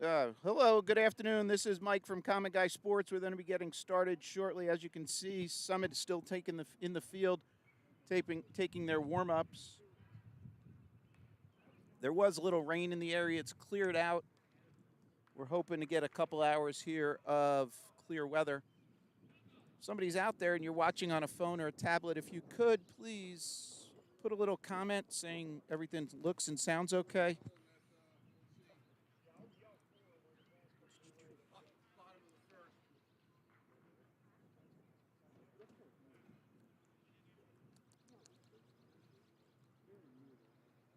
Hello, good afternoon. This is Mike from Common Guy Sports. We're going to be getting started shortly. As you can see, Summit is still taking in the field, taking their warm ups. There was a little rain in the area. It's cleared out. We're hoping to get a couple hours here of clear weather. If somebody's out there and you're watching on a phone or a tablet, if you could please put a little comment saying everything looks and sounds okay.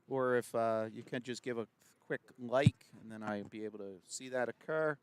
Or if you can just give a quick like, and then I'll be able to see that occur.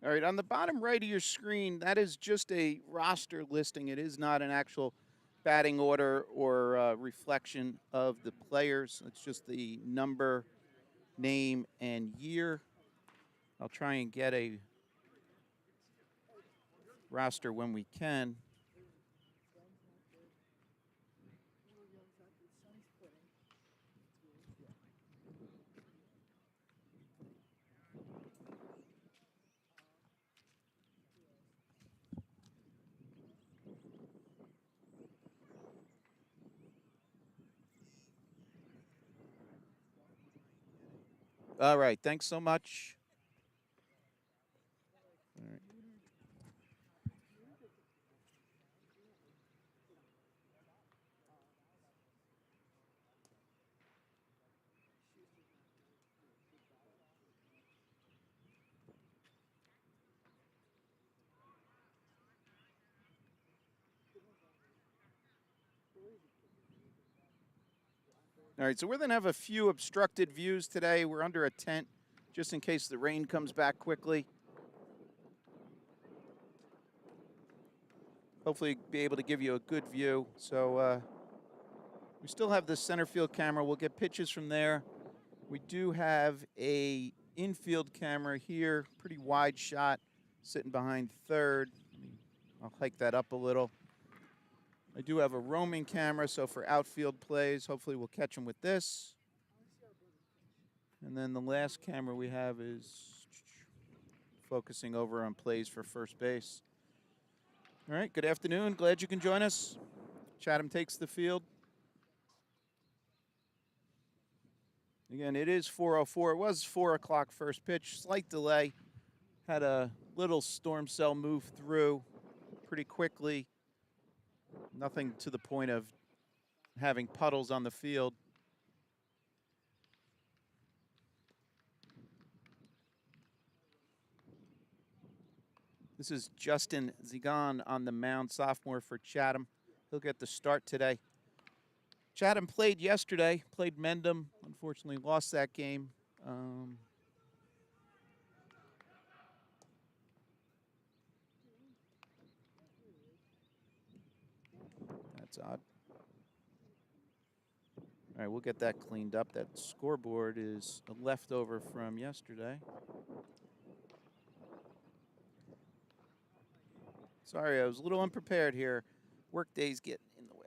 All right, on the bottom right of your screen, that is just a roster listing. It is not an actual batting order or reflection of the players. It's just the number, name, and year. I'll try and get a roster when we can. All right, thanks so much. All right. All right, so we're going to have a few obstructed views today. We're under a tent just in case the rain comes back quickly. Hopefully be able to give you a good view. So we still have the center field camera. We'll get pitches from there. We do have a infield camera here, pretty wide shot, sitting behind third. I'll hike that up a little. I do have a roaming camera, so for outfield plays, hopefully we'll catch them with this. And then the last camera we have is focusing over on plays for first base. All right, good afternoon. Glad you can join us. Chatham takes the field. Again, it is 4:04. It was 4 o'clock first pitch. Slight delay. Had a little storm cell move through pretty quickly. Nothing to the point of having puddles on the field. This is Justin Zigan on the mound, sophomore for Chatham. He'll get the start today. Chatham played yesterday, played Mendham. Unfortunately, lost that game. That's odd. All right, we'll get that cleaned up. That scoreboard is a leftover from yesterday. Sorry, I was a little unprepared here. Work days get in the way.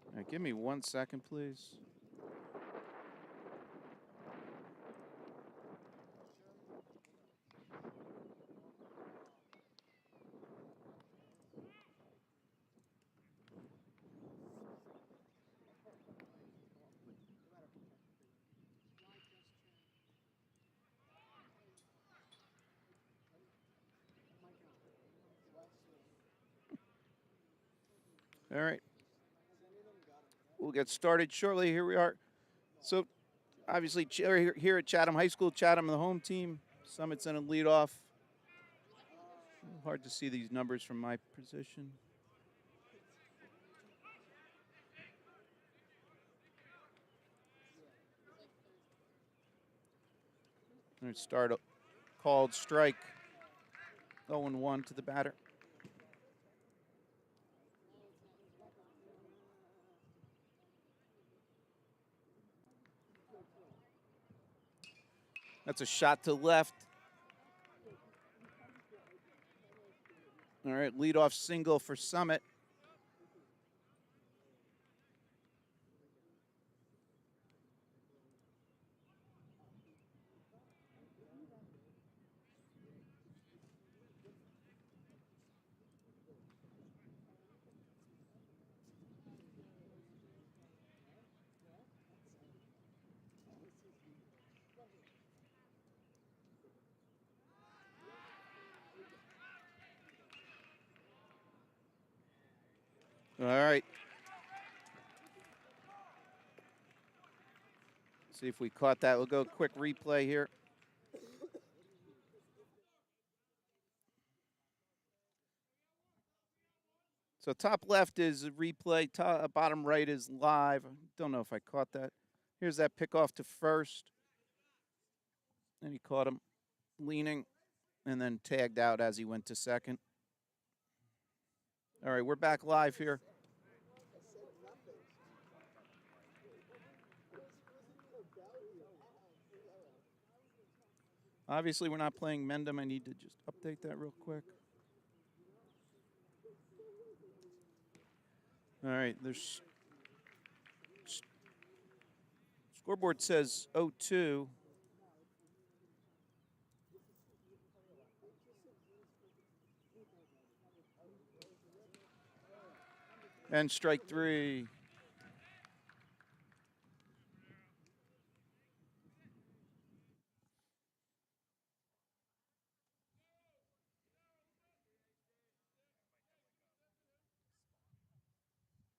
All right, give me 1 second, please. All right. We'll get started shortly. Here we are. So, obviously, here at Chatham High School, Chatham, the home team. Summit's in a leadoff. Hard to see these numbers from my position. All right, start called strike. 0-1 to the batter. That's a shot to left. All right, leadoff single for Summit. All right. See if we caught that. We'll go quick replay here. So top left is a replay. Bottom right is live. Don't know if I caught that. Here's that pickoff to first. And he caught him leaning and then tagged out as he went to second. All right, we're back live here. Obviously, we're not playing Mendham. I need to just update that real quick. All right, there's scoreboard says 0-2. And strike three.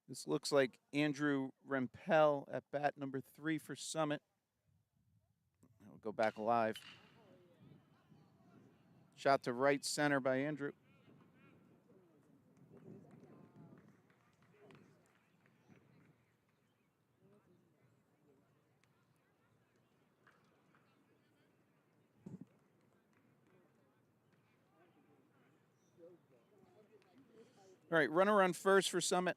This looks like Andrew Rempel at bat number 3 for Summit. We'll go back live. Shot to right center by Andrew. All right, runner on first for Summit.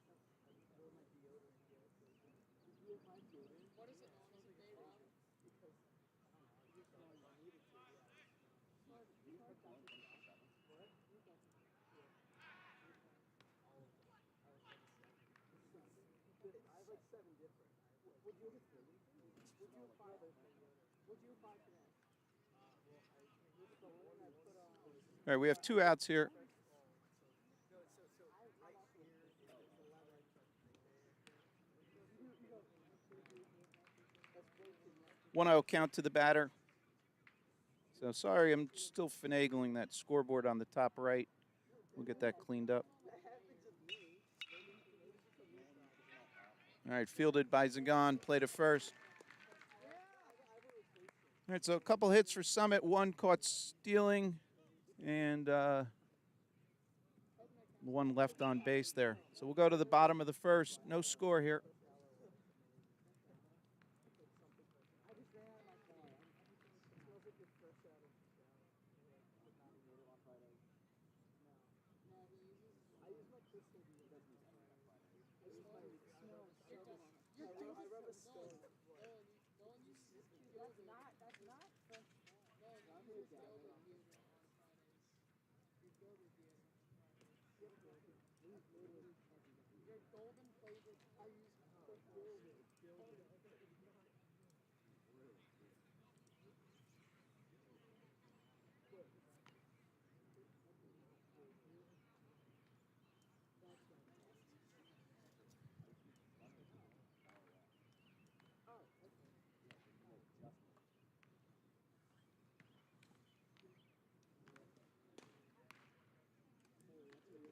All right, we have 2 outs here. 1-0 count to the batter. So sorry, I'm still finagling that scoreboard on the top right. We'll get that cleaned up. All right, fielded by Zagon, play to first. All right, so a couple hits for Summit. One caught stealing, and one left on base there. So we'll go to the bottom of the first. No score here.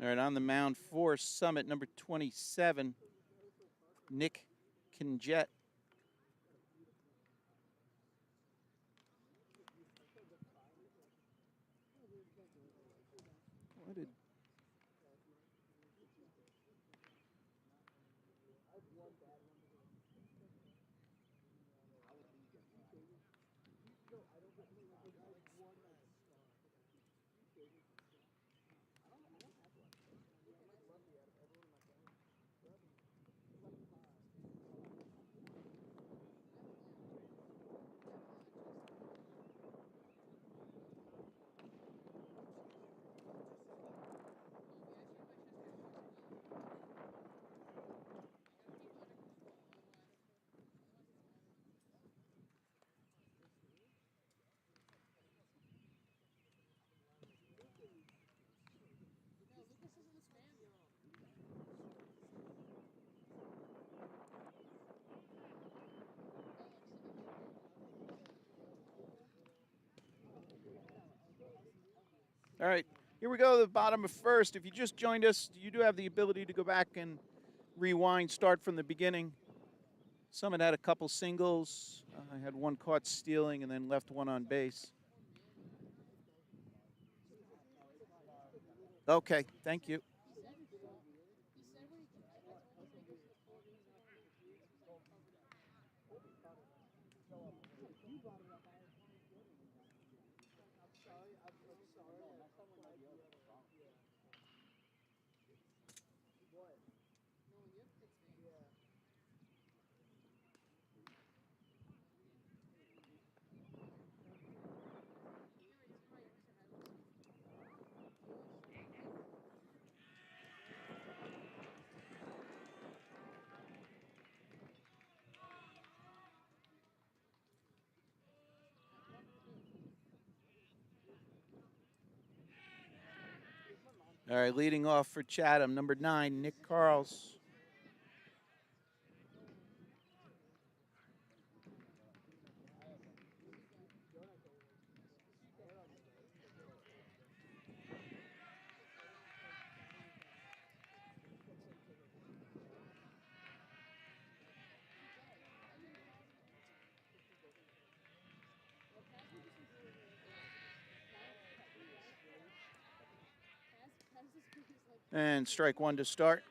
All right, on the mound for Summit, number 27, Nick Kinjet. What did... All right, here we go to the bottom of first. If you just joined us, you do have the ability to go back and rewind, start from the beginning. Summit had a couple singles. I had one caught stealing and then left one on base. Okay, thank you. All right, leading off for Chatham, number 9, Nick Carls. And strike one to start.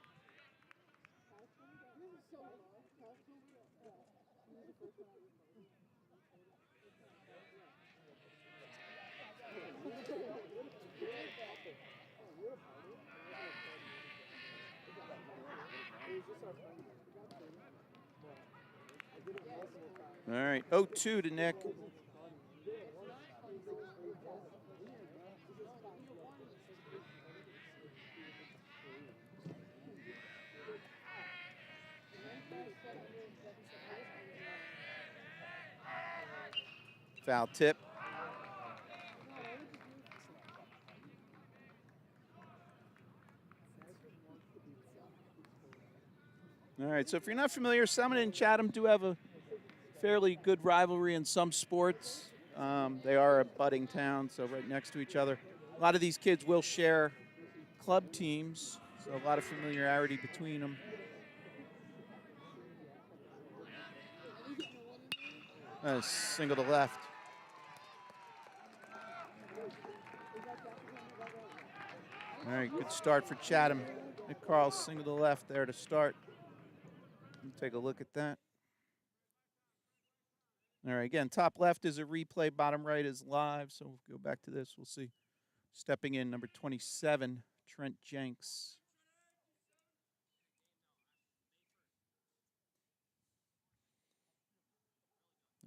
All right, 0-2 to Nick. Foul tip. All right, so if you're not familiar, Summit and Chatham do have a fairly good rivalry in some sports. They are a budding town, so right next to each other. A lot of these kids will share club teams, so a lot of familiarity between them. Single to left. All right, good start for Chatham. Nick Carls single to left there to start. Take a look at that. All right, again, top left is a replay, bottom right is live, so we'll go back to this. We'll see. Stepping in, number 27, Trent Jenks.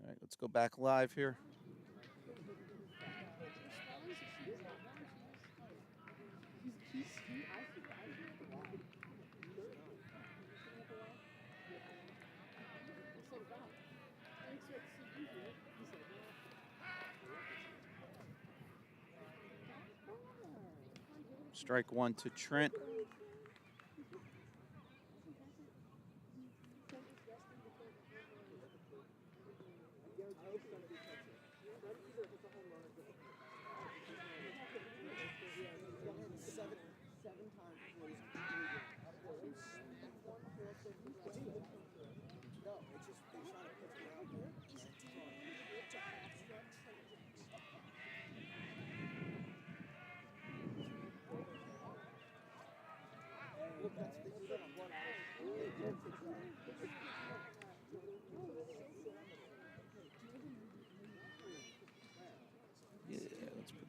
All right, let's go back live here. Strike one to Trent.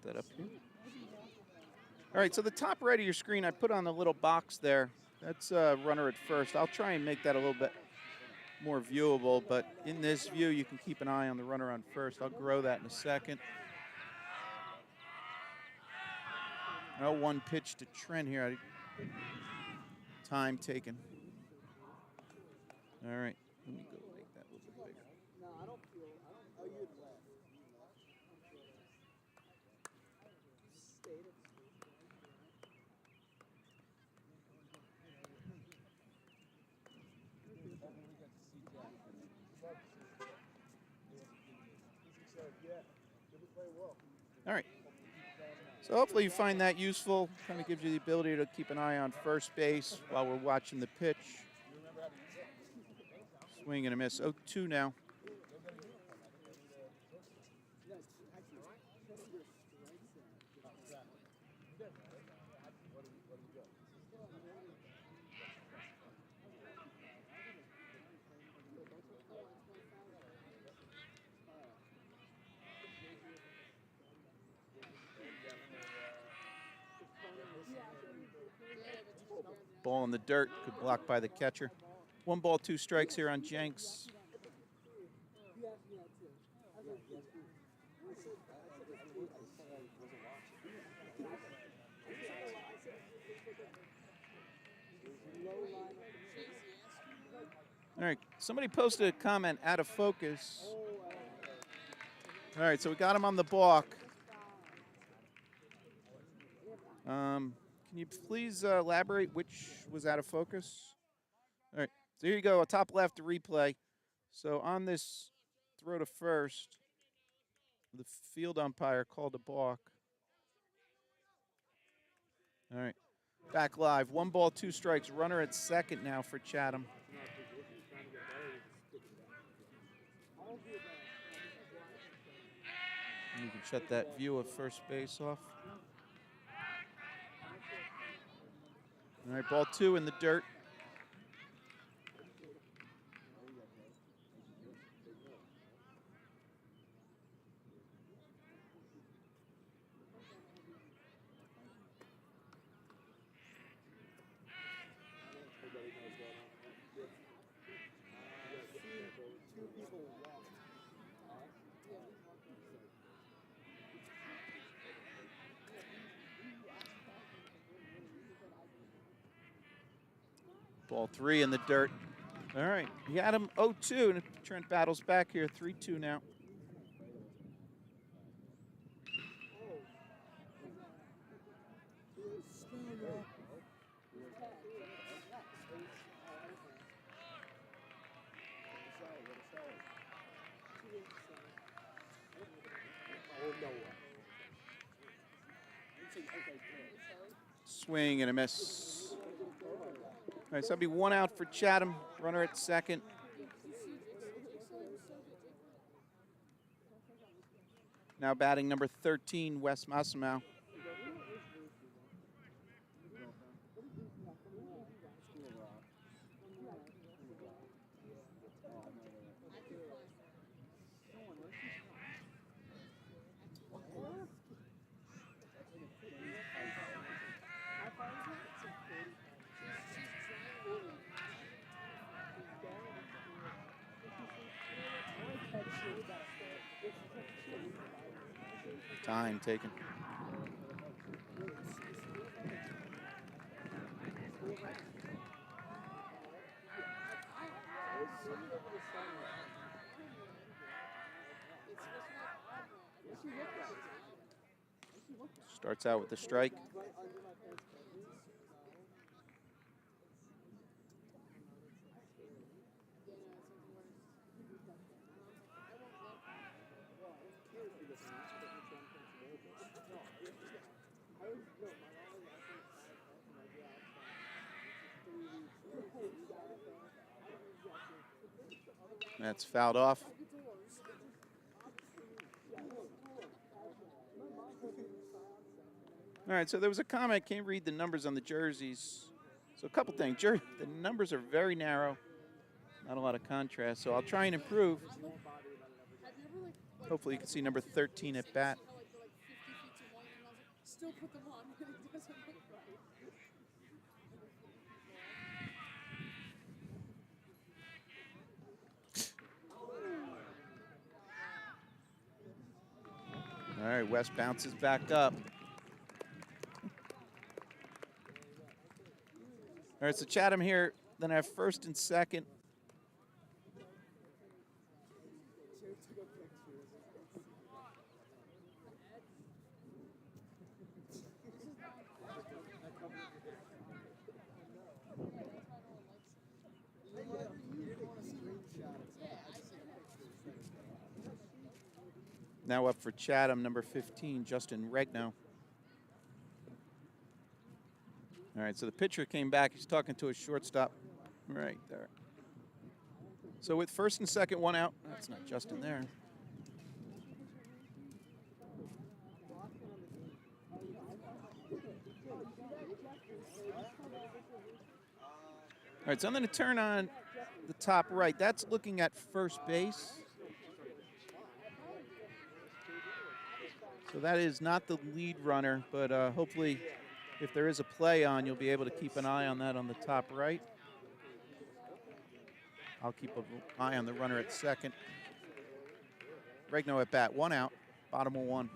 that up here. All right, so the top right of your screen, I put on the little box there. That's runner at first. I'll try and make that a little bit more viewable, but in this view, you can keep an eye on the runner on first. I'll grow that in a second. Oh, one pitch to Trent here. Time taken. All right, let me go make that a little bit bigger. All right. So hopefully you find that useful. Kind of gives you the ability to keep an eye on first base while we're watching the pitch. Swing and a miss. 0-2 now. Ball in the dirt, good block by the catcher. 1 ball, 2 strikes here on Jenks. All right, somebody posted a comment out of focus. All right, so we got him on the balk. Can you please elaborate which was out of focus? All right, so here you go, a top left replay. So on this throw to first, the field umpire called a balk. All right, back live. 1 ball, 2 strikes. Runner at second now for Chatham. You can shut that view of first base off. All right, ball 2 in the dirt. Ball 3 in the dirt. All right, he had him 0-2, and Trent battles back here, 3-2 now. Swing and a miss. All right, so that'll be 1 out for Chatham. Runner at second. Now batting number 13, Wes Masamau. Time taken. Starts out with the strike. That's fouled off. All right, so there was a comment, can't read the numbers on the jerseys. So a couple things. The numbers are very narrow, not a lot of contrast, so I'll try and improve. Hopefully you can see number 13 at bat. still put them on and it doesn't look right. All right, West bounces back up. All right, so Chatham here, then have first and second. Now up for Chatham, number 15, Justin Regno. All right, so the pitcher came back. He's talking to his shortstop right there. So with first and second, one out. That's not Justin there. All right, so I'm going to turn on the top right. That's looking at first base. So that is not the lead runner, but hopefully if there is a play on, you'll be able to keep an eye on that on the top right. I'll keep an eye on the runner at second. Regno at bat, one out, bottom of one.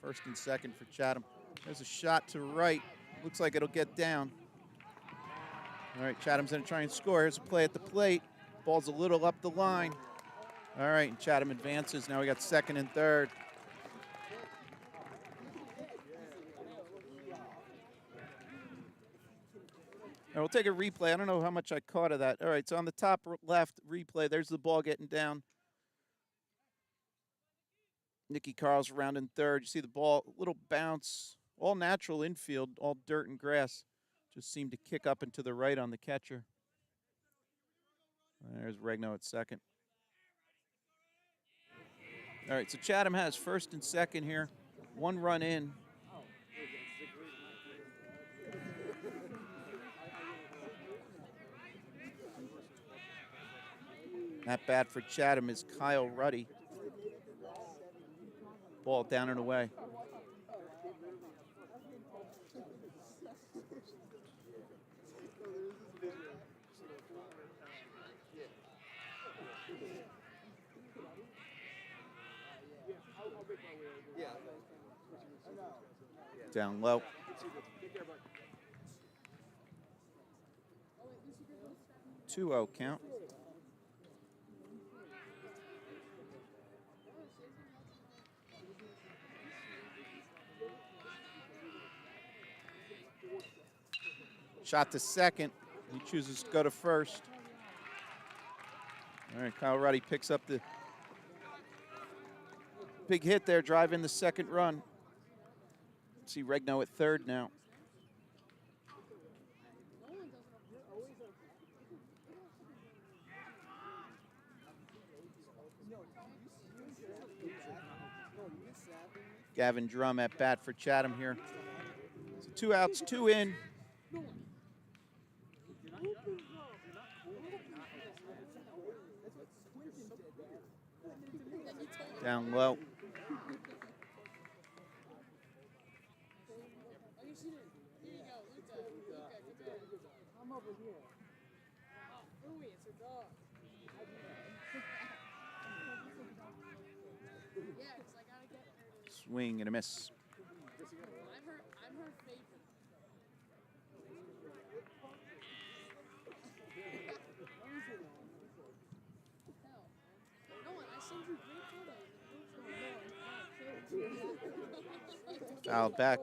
First and second for Chatham. There's a shot to right. Looks like it'll get down. All right, Chatham's going to try and score. Here's a play at the plate. Ball's a little up the line. All right, and Chatham advances. Now we got second and third. All right, we'll take a replay. I don't know how much I caught of that. All right, so on the top left replay, there's the ball getting down. Nicky Carl's around in third. You see the ball, little bounce, all natural infield, all dirt and grass. Just seemed to kick up and to the right on the catcher. There's Regno at second. All right, so Chatham has first and second here. One run in. At bat for Chatham is Kyle Ruddy. Ball down and away. Down low. 2-0 count. Shot to second. He chooses to go to first. All right, Kyle Ruddy picks up the big hit there, driving the second run. See Regno at third now. Gavin Drum at bat for Chatham here. So 2 outs, 2 in. Down low. Swing and a miss. I'm her favorite. Foul back.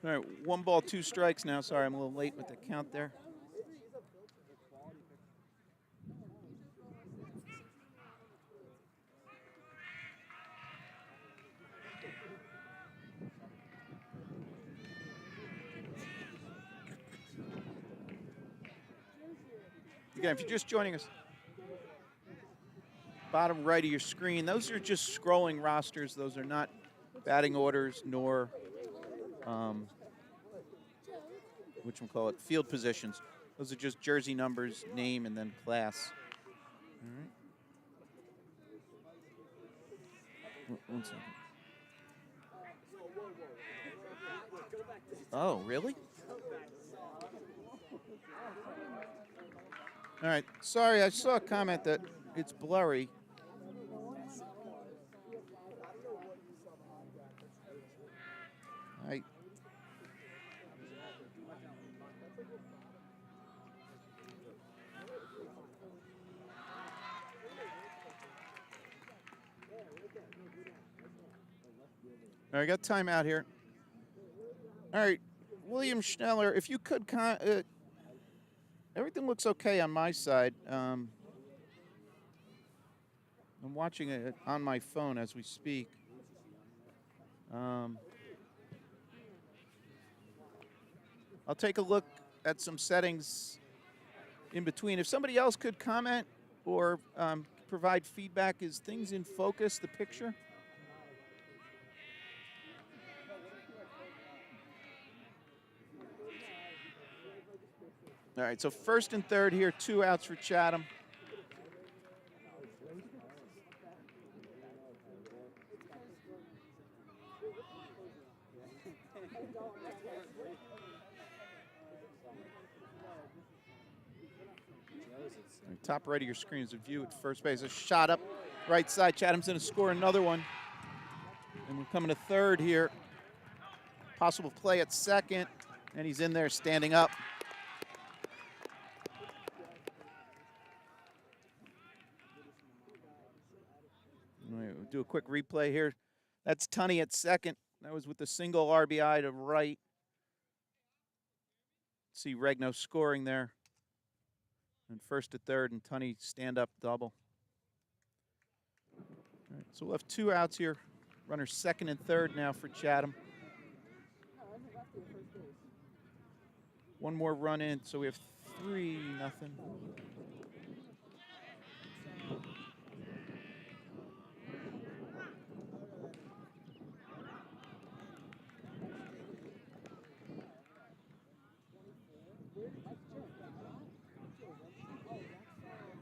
All right, 1 ball, 2 strikes now. Sorry, I'm a little late with the count there. Again, if you're just joining us, bottom right of your screen, those are just scrolling rosters. Those are not batting orders nor whatchamacallit, field positions. Those are just jersey numbers, name, and then class. All right. One second. Oh, really? All right. Sorry, I saw a comment that it's blurry. I All right, got timeout here. All right, William Schneller, if you could, everything looks okay on my side. I'm watching it on my phone as we speak. Um, I'll take a look at some settings in between. If somebody else could comment or provide feedback, is things in focus, the picture? All right, so first and third here, 2 outs for Chatham. Right, top right of your screen is a view at first base. A shot up right side. Chatham's going to score another one. And we're coming to third here. Possible play at second. And he's in there standing up. All right, we'll do a quick replay here. That's Tunney at second. That was with the single RBI to right. See Regno scoring there. And first to third, and Tunney stand-up double. All right, so we'll have 2 outs here. Runners second and third now for Chatham. One more run in, so we have 3-0.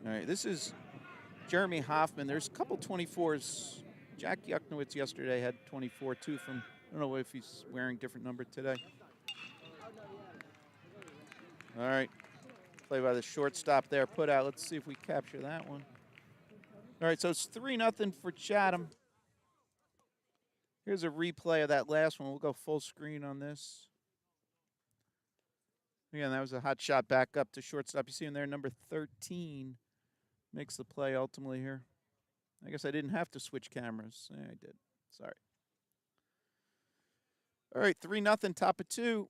All right, this is Jeremy Hoffman. There's a couple 24s. Jack Yucknowitz yesterday had 24 too from, I don't know if he's wearing different number today. All right, play by the shortstop there, put out. Let's see if we capture that one. All right, so it's 3-0 for Chatham. Here's a replay of that last one. We'll go full screen on this. Again, that was a hot shot back up to shortstop. You see him there, number 13. Makes the play ultimately here. I guess I didn't have to switch cameras. Yeah, I did. Sorry. All right, 3-0, top of 2.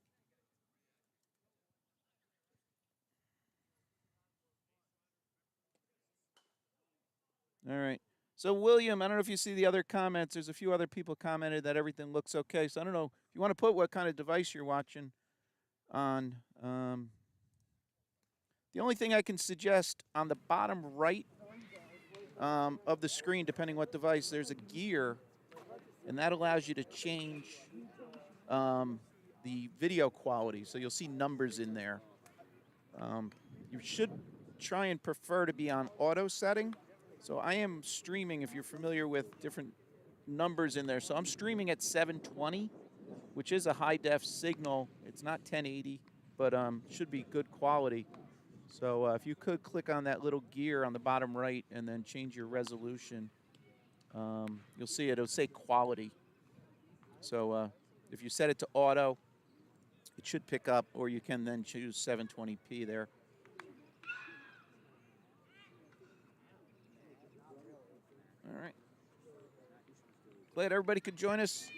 All right. So, William, I don't know if you see the other comments. There's a few other people commented that everything looks okay. So, I don't know if you want to put what kind of device you're watching on. The only thing I can suggest on the bottom right of the screen, depending what device, there's a gear, and that allows you to change the video quality. So you'll see numbers in there. You should try and prefer to be on auto setting. So I am streaming, if you're familiar with different numbers in there. So I'm streaming at 720, which is a high def signal. It's not 1080, but should be good quality. So if you could click on that little gear on the bottom right and then change your resolution, you'll see it'll say quality. So if you set it to auto, it should pick up, or you can then choose 720p there. All right. Glad everybody could join us.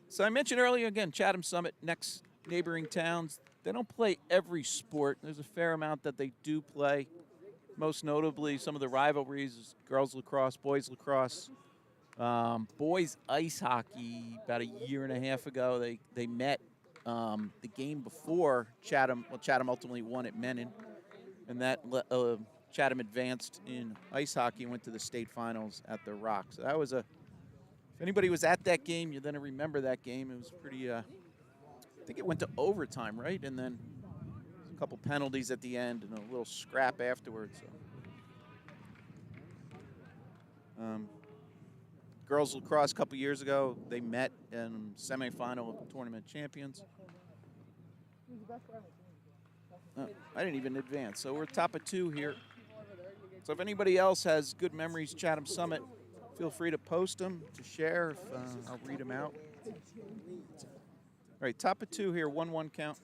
So I mentioned earlier, again, Chatham Summit, next neighboring towns. They don't play every sport. There's a fair amount that they do play. Most notably, some of the rivalries, girls lacrosse, boys lacrosse. Boys ice hockey, about a year and a half ago, they met the game before Chatham. Well, Chatham ultimately won at Menin, and that Chatham advanced in ice hockey and went to the state finals at the Rock. So that was if anybody was at that game, you're going to remember that game. It was pretty, I think it went to overtime, right? And then a couple penalties at the end and a little scrap afterwards. So. Girls lacrosse a couple years ago, they met in semifinal of tournament champions. Oh, I didn't even advance. So we're top of 2 here. So if anybody else has good memories Chatham Summit, feel free to post them, to share. If, I'll read them out. All right, top of 2 here, 1-1 count.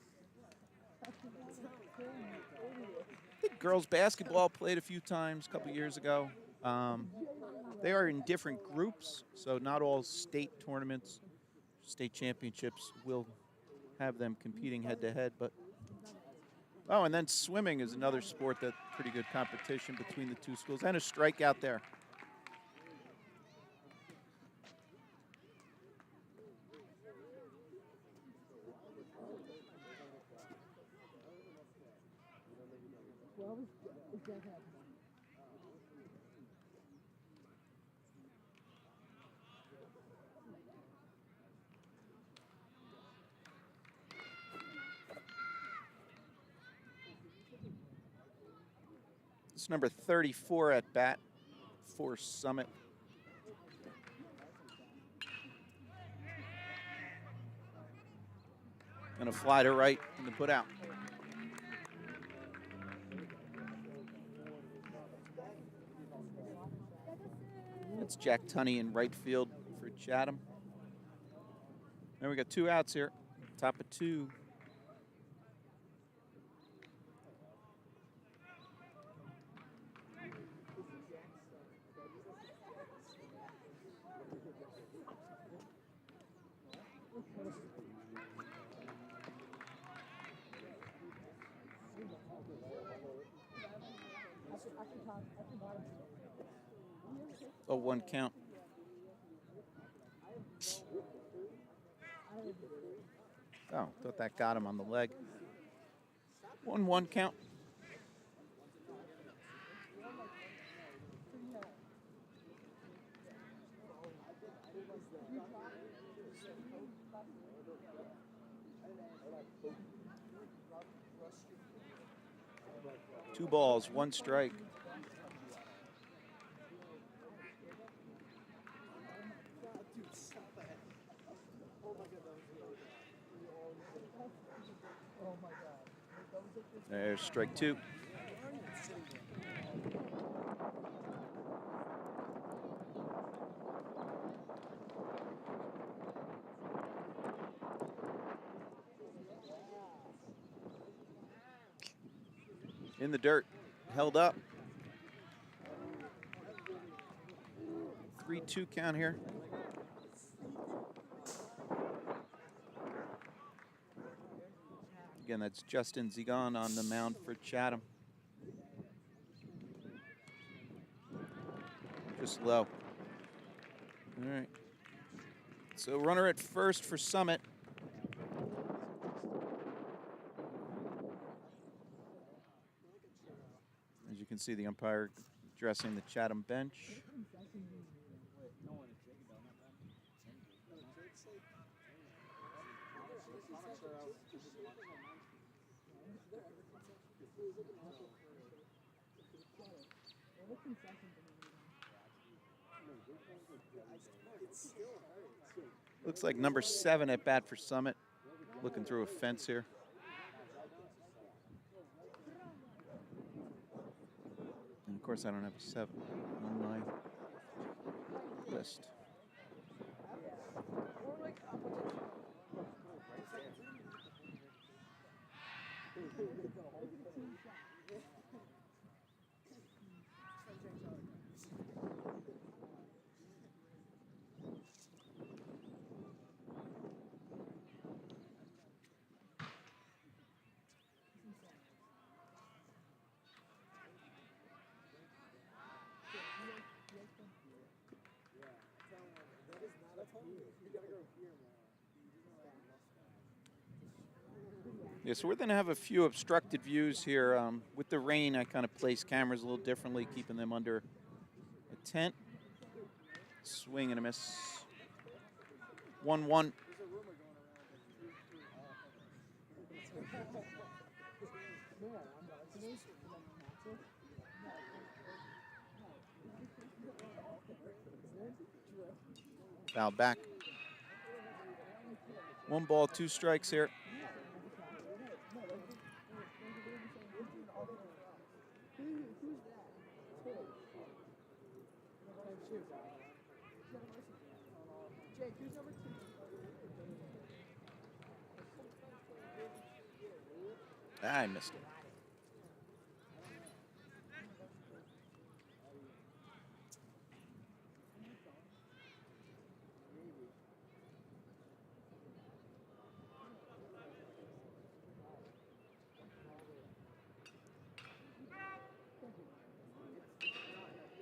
I think girls basketball played a few times a couple years ago. They are in different groups, so not all state tournaments, state championships will have them competing head-to-head. But oh, and then swimming is another sport that's pretty good competition between the two schools. And a strikeout there. It's number 34 at bat for Summit. And a fly to right and the put out. That's Jack Tunney in right field for Chatham. And we got 2 outs here. Top of 2. Oh, 1 count. Oh, thought that got him on the leg. 1-1 count. Two balls, 1 strike. There's strike 2. In the dirt, held up. 3-2 count here. Again, that's Justin Zigon on the mound for Chatham. Just low. All right. So runner at first for Summit. As you can see, the umpire addressing the Chatham bench. Looks like number 7 at bat for Summit. Looking through a fence here. And of course, I don't have a 7 on my list. Yeah, so we're going to have a few obstructed views here. With the rain, I kind of place cameras a little differently, keeping them under a tent. Swing and a miss. 1-1. Foul back. 1 ball, 2 strikes here. Jake, who's number 2? I missed it.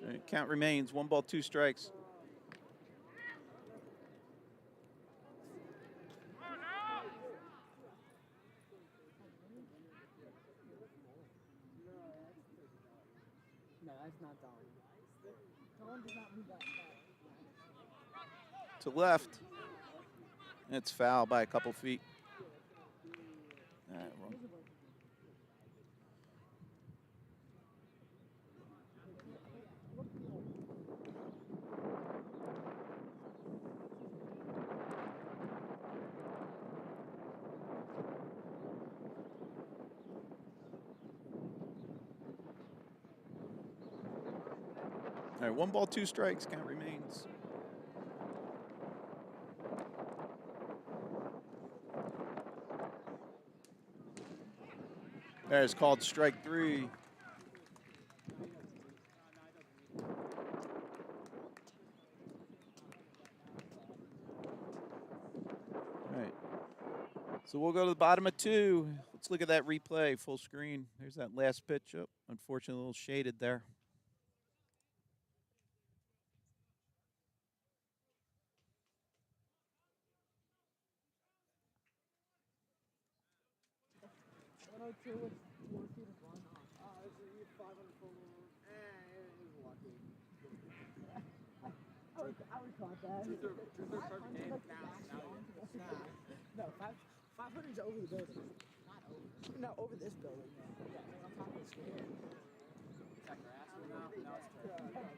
All right, count remains 1 ball, 2 strikes. No, that's not Don. Don does not move that fast. To left. It's foul by a couple feet. Wrong. All right, 1 ball, 2 strikes. Count remains. There's called strike 3. All right. So we'll go to the bottom of 2. Let's look at that replay, full screen. There's that last pitch. Oh, unfortunately, a little shaded there. With 4 feet of run off. This is 500 full. It was lucky. I would caught that. Just their perfect game. No, 500 is over the building. Not over. No, over this building. Yeah, on top of the screen. Is that grass? No, it's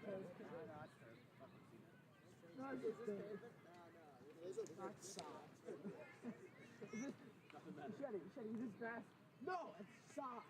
turf. No, it's just dirt. Not soft. Shetty, is this grass? No, it's soft.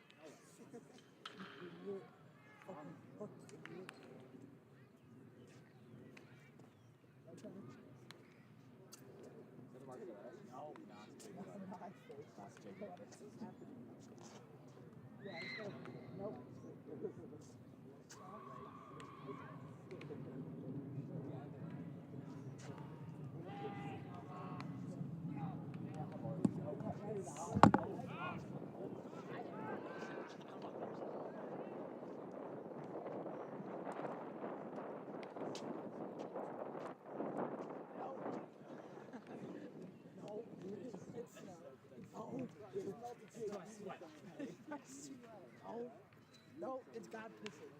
No, it's God pissing.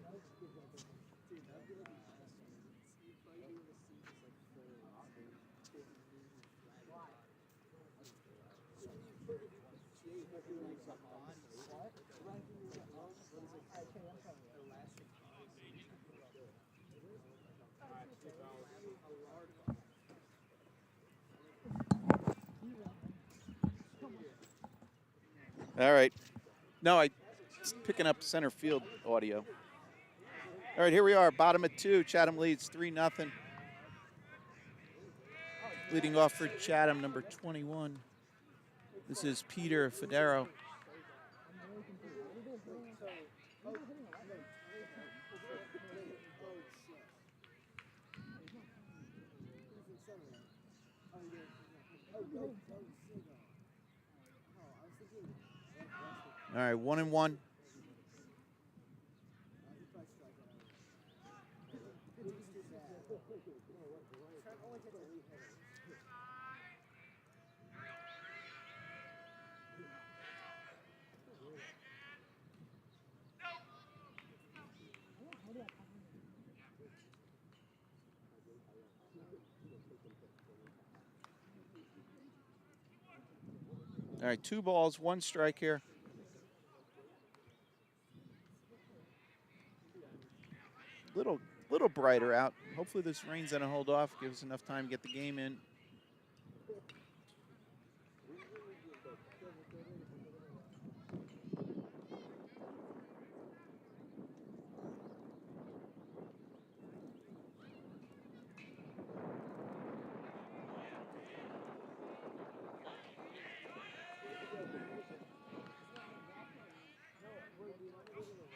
All right. No, I picking up center field audio. All right, here we are, bottom of 2. Chatham leads 3-0. Leading off for Chatham, number 21. This is Peter Federo. All right, 1-1. All right, 2 balls, 1 strike here. Little brighter out. Hopefully this rain's gonna hold off, give us enough time to get the game in.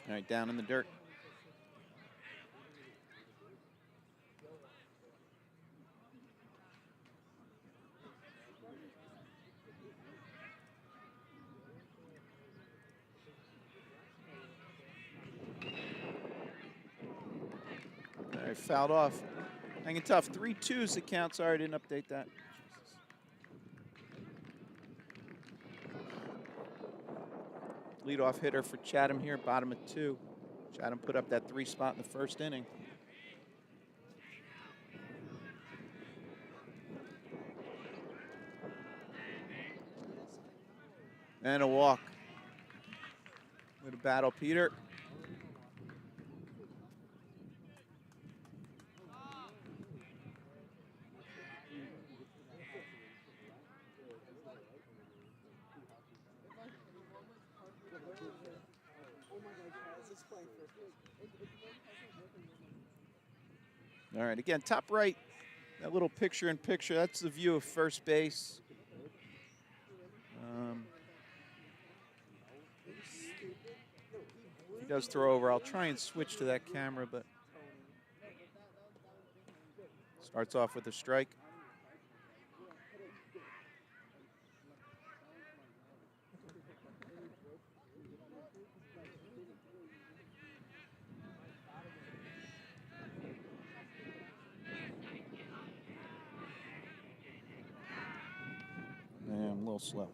All right, down in the dirt. All right, fouled off. Hanging tough. 3-2's the count. Sorry, I didn't update that. Leadoff hitter for Chatham here, bottom of 2. Chatham put up that 3 spot in the first inning. And a walk. With a battle, Peter. All right, again, top right, that little picture-in-picture, that's the view of first base. He does throw over. I'll try and switch to that camera, but starts off with a strike. And a little slow.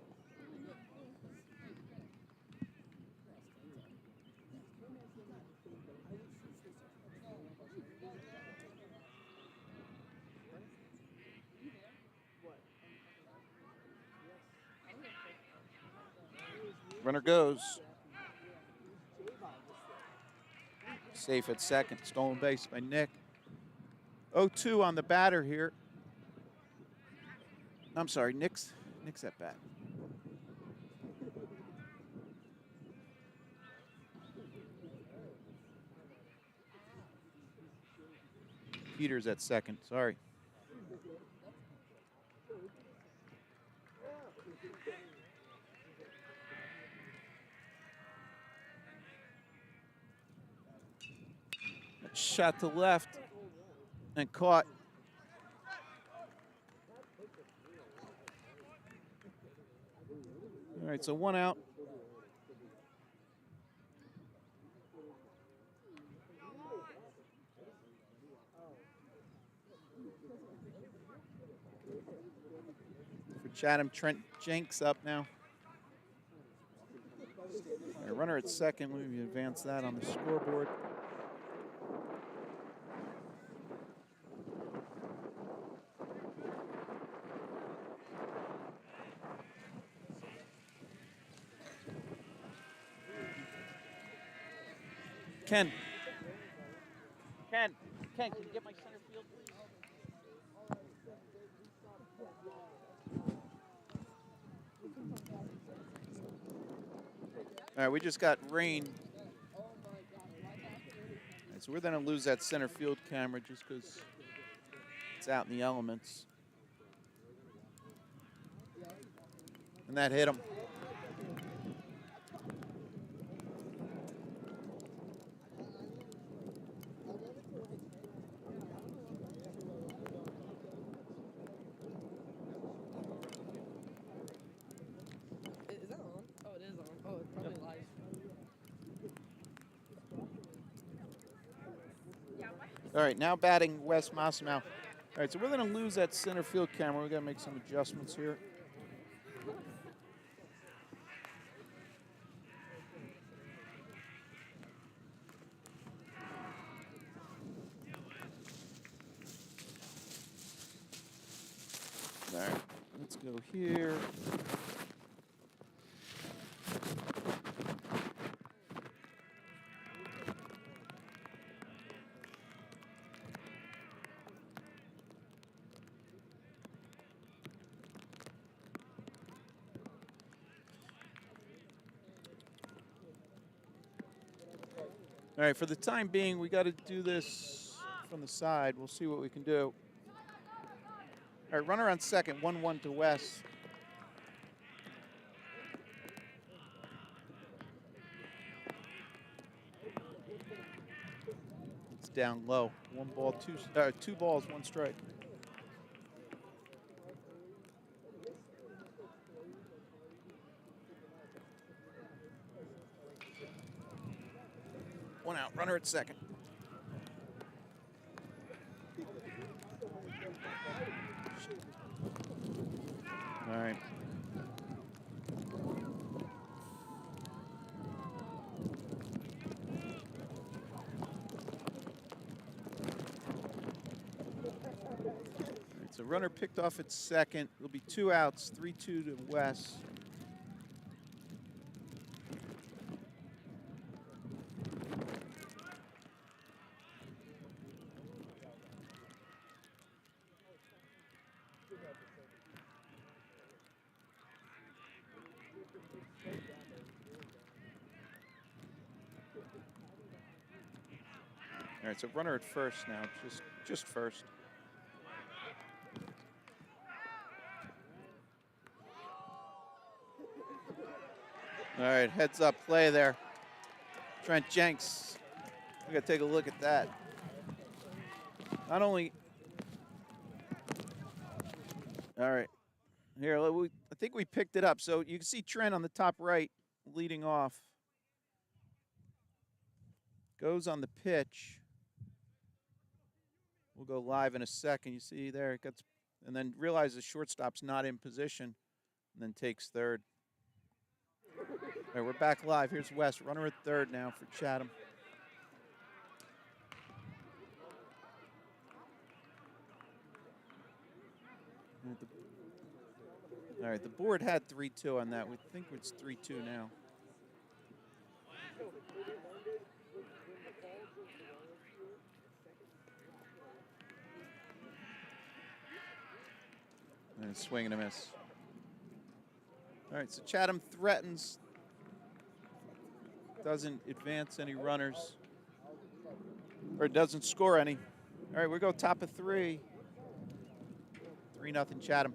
Runner goes. Safe at second. Stolen base by Nick. 0-2 on the batter here. I'm sorry, Nick's at bat. Peter's at second. Sorry. Shot to left and caught. All right, so 1 out. For Chatham, Trent Jenks up now. All right, runner at second. Let me advance that on the scoreboard. Ken, can you get my center field, please? All right, we just got rain. All right, so we're going to lose that center field camera just because it's out in the elements. And that hit him. All right, now batting Wes Masimow. All right, so we're going to lose that center field camera. We've got to make some adjustments here. All right, let's go here. All right, for the time being, we got to do this from the side. We'll see what we can do. All right, runner on second, 1-1 to Wes. down low. 2 balls, 1 strike. One out, runner at second. All right. So runner picked off at second. There'll be 2 outs, 3-2 to Wes. All right, so runner at first now, just first. All right, heads up play there. Trent Jenks. We got to take a look at that. Not only. All right. Here, I think we picked it up. So you can see Trent on the top right leading off. Goes on the pitch. We'll go live in a second. You see there, it gets, and then realizes shortstop's not in position, and then takes third. All right, we're back live. Here's Wes, runner at third now for Chatham. All right, the board had 3-2 on that. We think it's 3-2 now. And swing and a miss. All right, so Chatham threatens. Doesn't advance any runners. Or doesn't score any. All right, we go top of 3. 3-0 Chatham.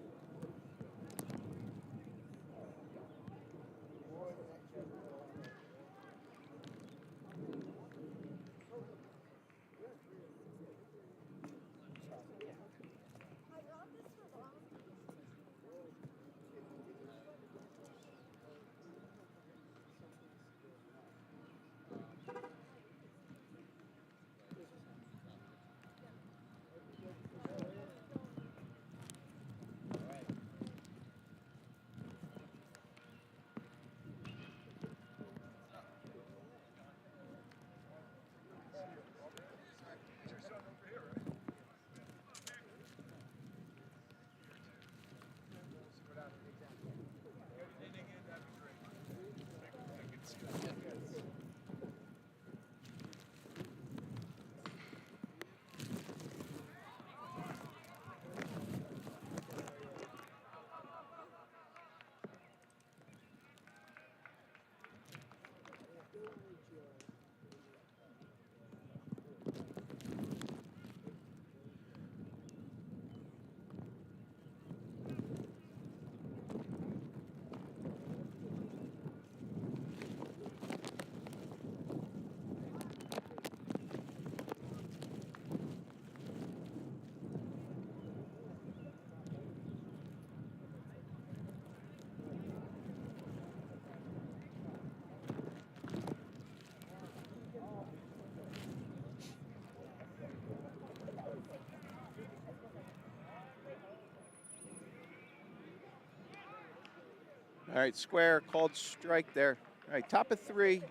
All right, square, called strike there. All right, top of 3.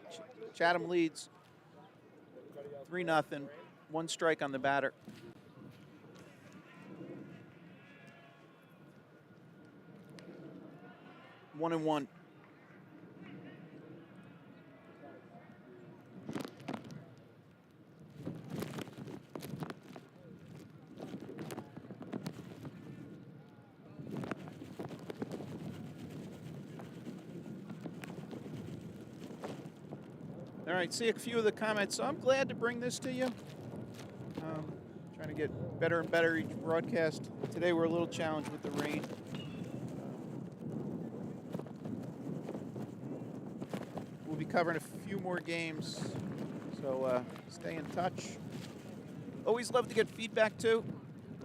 Chatham leads 3-0. 1 strike on the batter. 1-1. All right, see a few of the comments. So I'm glad to bring this to you. Trying to get better and better each broadcast. Today we're a little challenged with the rain. We'll be covering a few more games, so stay in touch. Always love to get feedback too.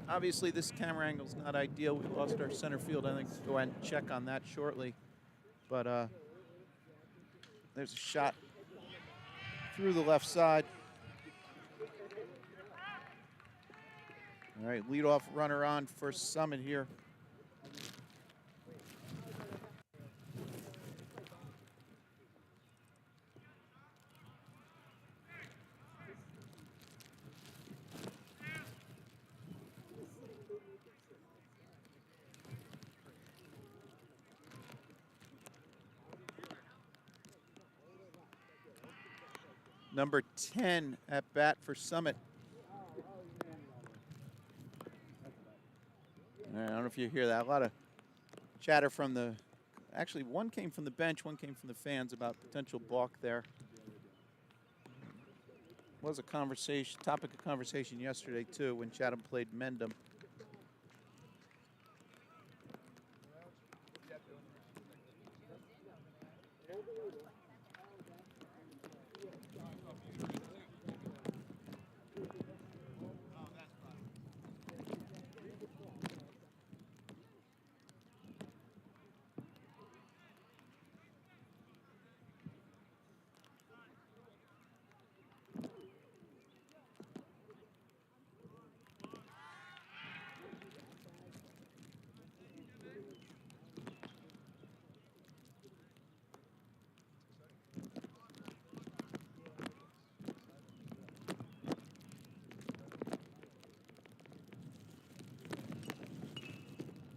Obviously, this camera angle is not ideal. We lost our center field. I think we'll go ahead and check on that shortly. But there's a shot through the left side. All right, leadoff runner on for Summit here. Number 10 at bat for Summit. I don't know if you hear that. A lot of chatter from the, actually one came from the bench, one came from the fans about potential balk there. Was a conversation, topic of conversation yesterday too when Chatham played Mendham.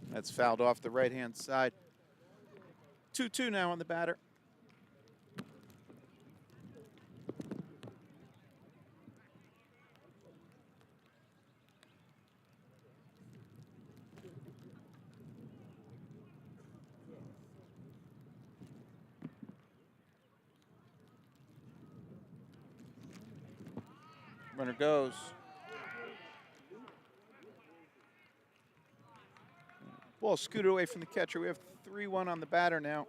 That's fouled off the right-hand side. 2-2 now on the batter. Runner goes. Ball scooted away from the catcher. We have 3-1 on the batter now.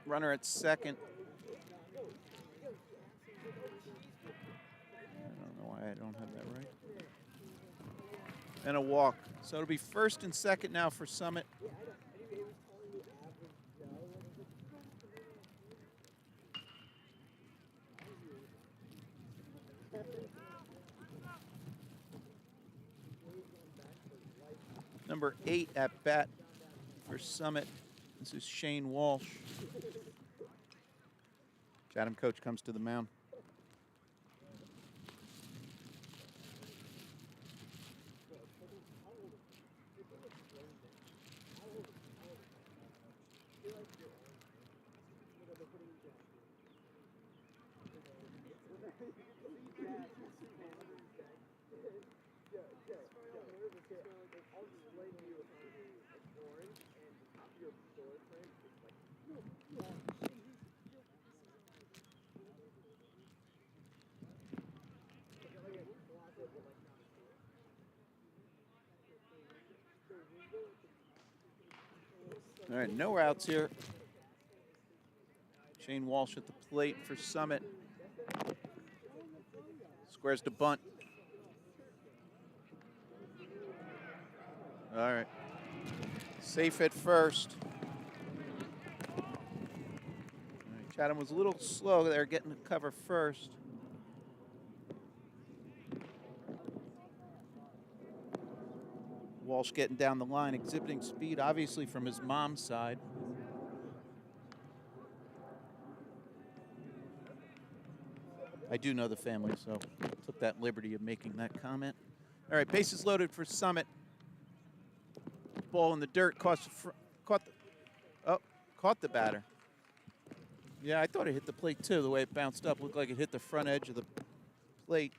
Runner at second. I don't know why I don't have that right. And a walk. So it'll be first and second now for Summit. Number 8 at bat for Summit. This is Shane Walsh. Chatham coach comes to the mound. All right, no outs here. Shane Walsh at the plate for Summit. Squares to bunt. All right. Safe at first. All right, Chatham was a little slow there getting the cover first. Walsh getting down the line, exhibiting speed, obviously from his mom's side. I do know the family, so took that liberty of making that comment. All right, bases loaded for Summit. Ball in the dirt, caught the batter. Yeah, I thought it hit the plate too, the way it bounced up. Looked like it hit the front edge of the plate.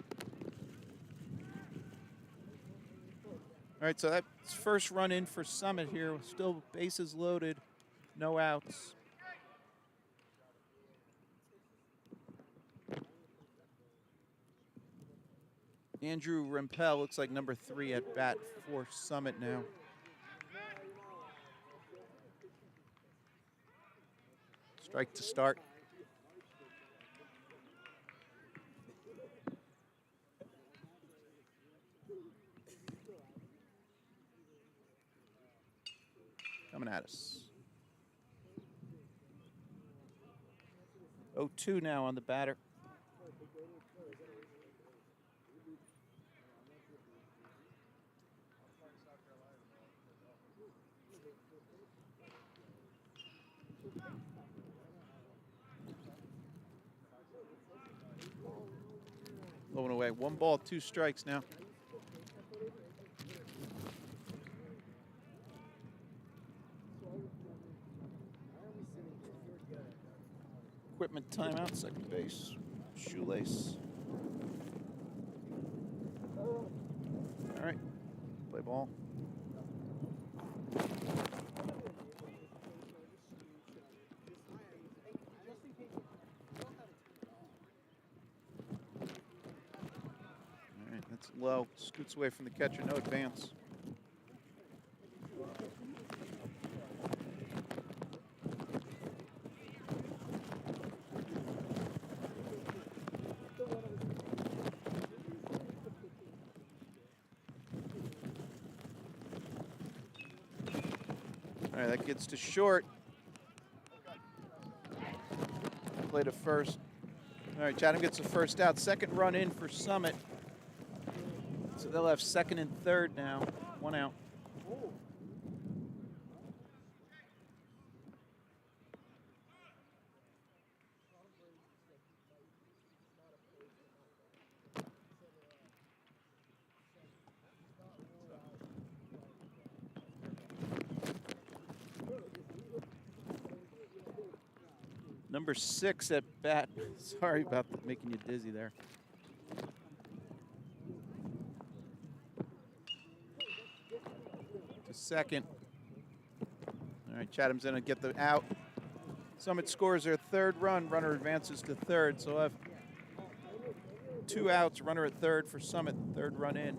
All right, so that's first run in for Summit here. Still bases loaded, no outs. Andrew Rempel looks like number 3 at bat for Summit now. Strike to start. coming at us. 0-2 now on the batter. Blowing away. 1 ball, 2 strikes now. Equipment timeout, second base. Shoelace. All right, play ball. All right, that's low. Scoots away from the catcher, no advance. All right, that gets to short. Play to first. All right, Chatham gets the first out. Second run in for Summit. So they'll have second and third now. 1 out. Number 6 at bat. Sorry about making you dizzy there. To second. All right, Chatham's going to get the out. Summit scores their third run. Runner advances to third. So we'll have 2 outs. Runner at third for Summit. Third run in.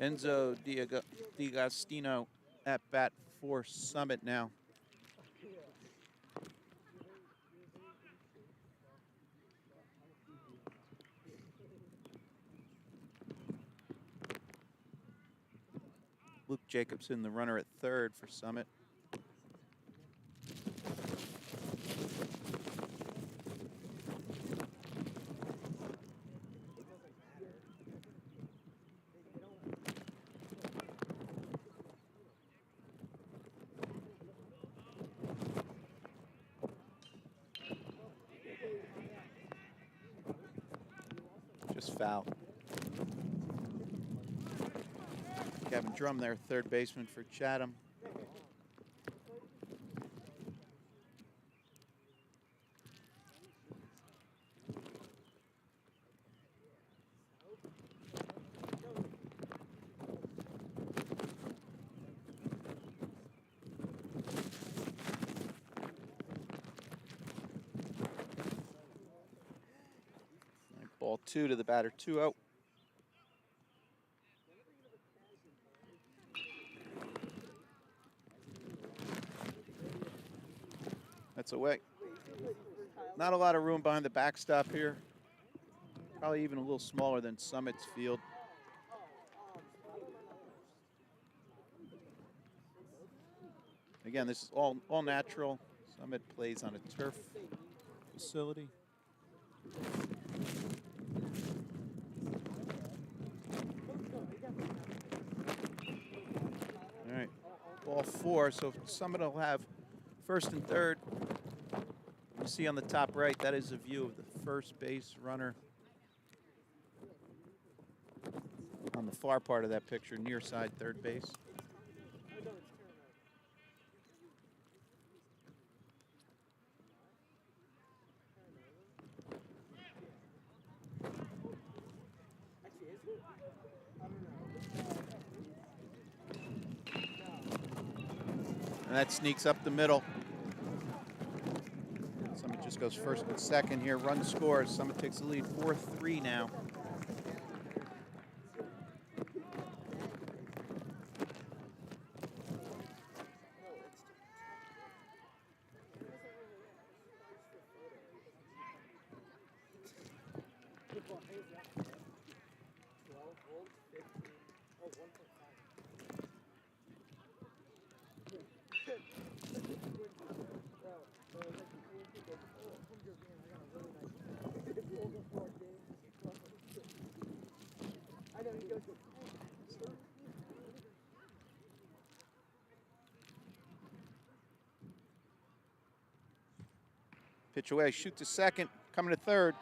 Enzo D'Agostino at bat for Summit now. Luke Jacobson, the runner at third for Summit. Just foul. Kevin Drum there, third baseman for Chatham. Ball 2 to the batter, 2-0. That's away. Not a lot of room behind the backstop here. Probably even a little smaller than Summit's field. Again, this is all natural. Summit plays on a turf facility. All right, ball 4. So Summit will have first and third. You see on the top right, that is a view of the first base runner. On the far part of that picture, near side third base. And that sneaks up the middle. Summit just goes first and second here. Run scores. Summit takes the lead 4-3 now. I know he goes. Pitch away, shoot to second, coming to third.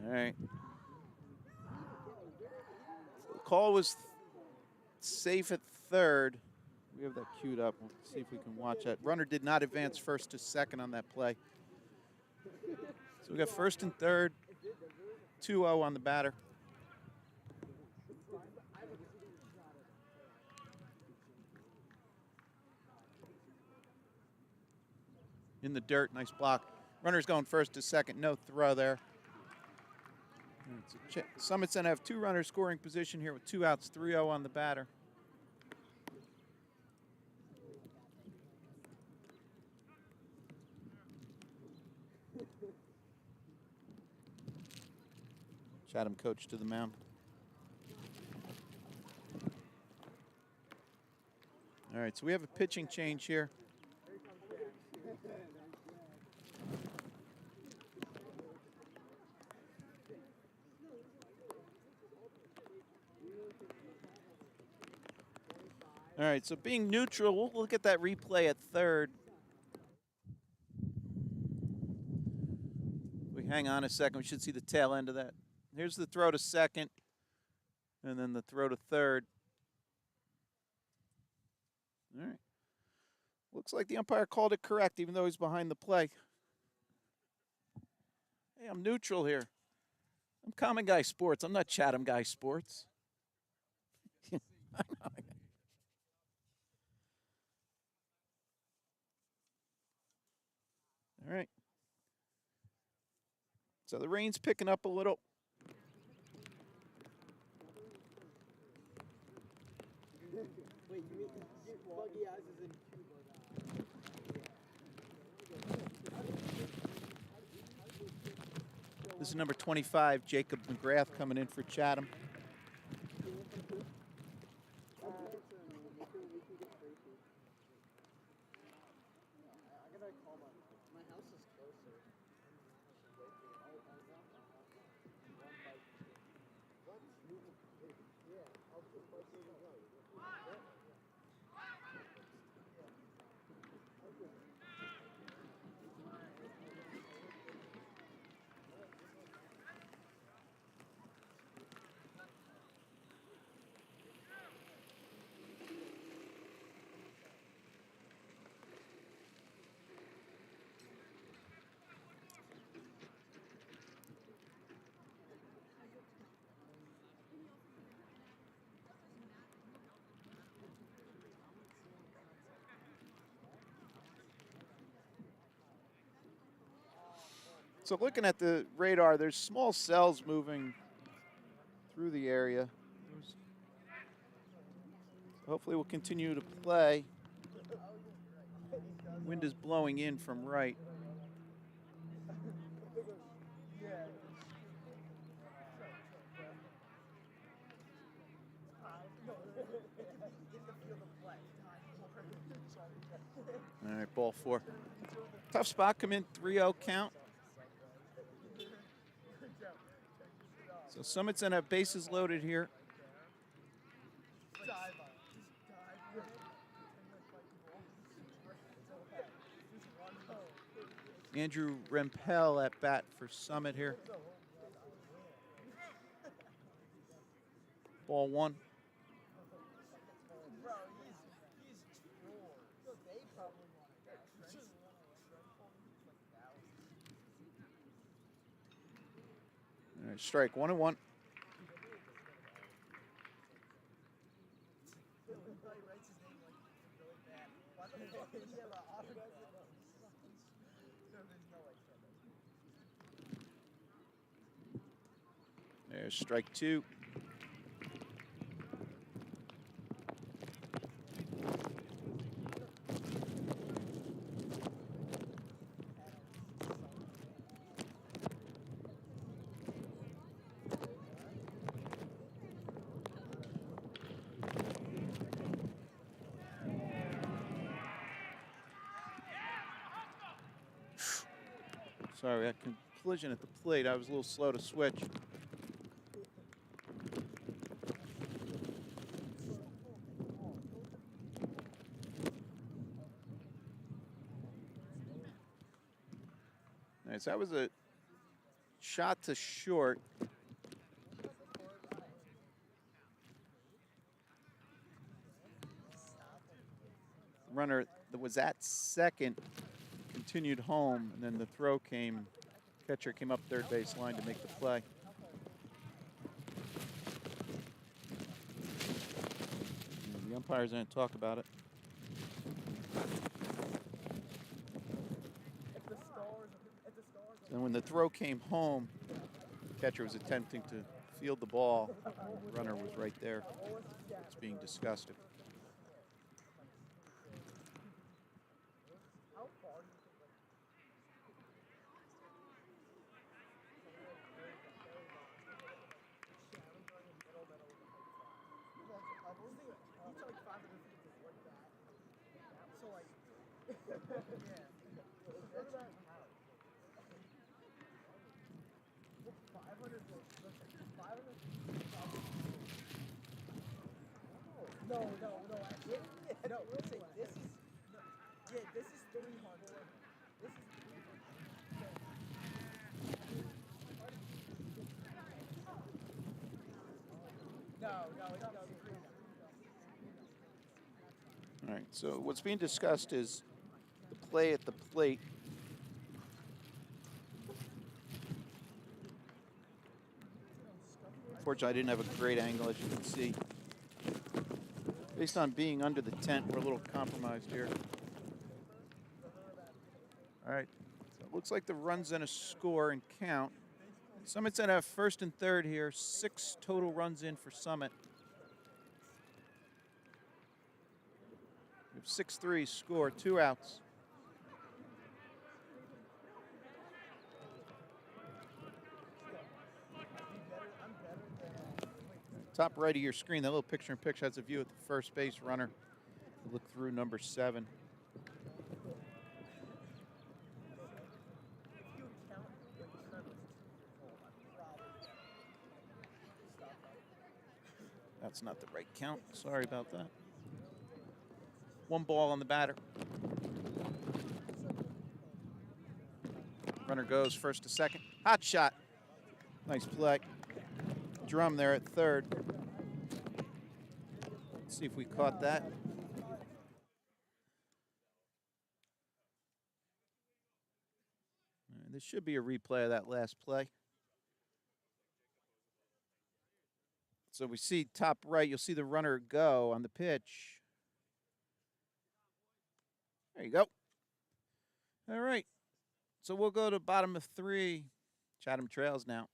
All right. The call was safe at third. We have that queued up. We'll see if we can watch that. Runner did not advance first to second on that play. So we got first and third, 2-0 on the batter. In the dirt, nice block. Runner's going first to second, no throw there. Summit's going to have 2 runners scoring position here with 2 outs, 3-0 on the batter. Chatham coach to the mound. All right, so we have a pitching change here. All right, so being neutral, we'll look at that replay at third. We hang on a second, we should see the tail end of that. Here's the throw to second, and then the throw to third. All right. Looks like the umpire called it correct, even though he's behind the play. Hey, I'm neutral here. I'm Common Guy Sports. I'm not Chatham Guy Sports. All right. So the rain's picking up a little. Wait, you mean Buggy Eyes is in Cuba? This is number 25, Jacob McGrath, coming in for Chatham. So looking at the radar, there's small cells moving through the area. Hopefully we'll continue to play. Wind is blowing in from right. All right, ball 4. Tough spot, come in 3-0 count. So Summit's gonna have bases loaded here. Andrew Rempel at bat for Summit here. Ball 1. All right, strike 1-1. There's strike 2. Sorry, that collision at the plate. I was a little slow to switch. Nice. That was a shot to short. Runner that was at second continued home, and then the throw came. Catcher came up third base line to make the play. And the umpires didn't talk about it. And when the throw came home, the catcher was attempting to field the ball. The runner was right there. It's being discussed. No, actually. No, listen, this is 300. This is No, it's no. All right, so what's being discussed is the play at the plate. Unfortunately, I didn't have a great angle, as you can see. Based on being under the tent, we're a little compromised here. All right, so it looks like the run's in a score and count. Summit's at a first and third here. 6 total runs in for Summit. We have 6-3 score, 2 outs. Top right of your screen, that little picture-in-picture has a view of the first base runner. Look through number 7. That's not the right count. Sorry about that. 1 ball on the batter. Runner goes first to second. Hot shot. Nice play. Drum there at third. Let's see if we caught that. This should be a replay of that last play. So we see top right, you'll see the runner go on the pitch. There you go. All right. So we'll go to bottom of 3. Chatham trails now.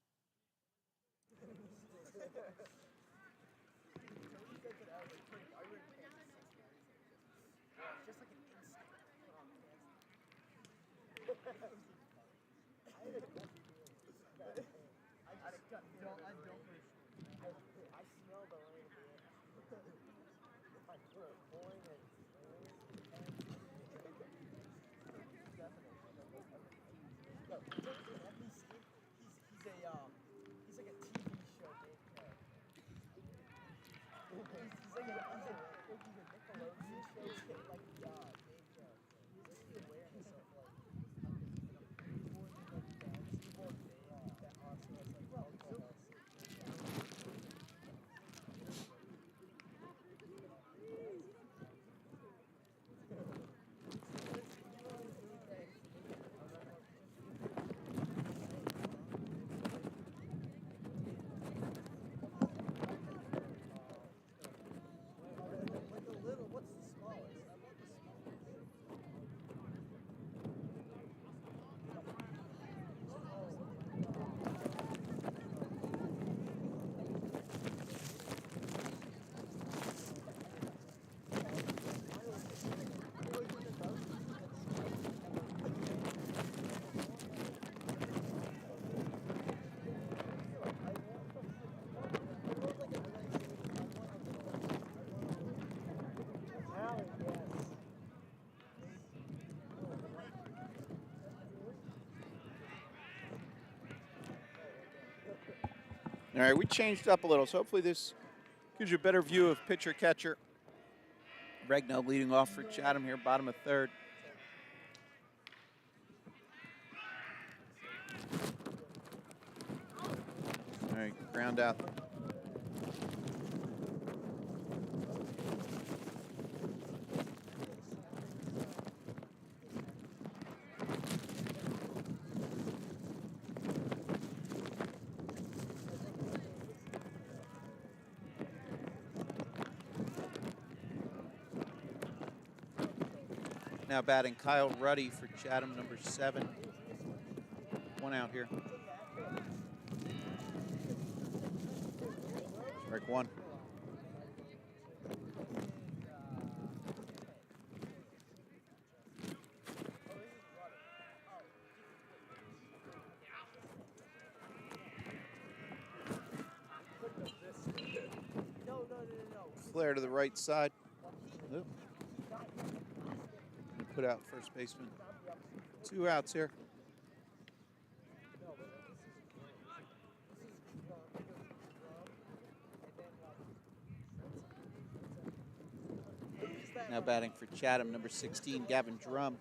All right, we changed up a little, so hopefully this gives you a better view of pitcher catcher. Regno leading off for Chatham here, bottom of third. All right, ground out. Now batting Kyle Ruddy for Chatham, number 7. 1 out here. Strike 1. Flare to the right side. Oop. Put out first baseman. 2 outs here. Now batting for Chatham, number 16, Gavin Drum.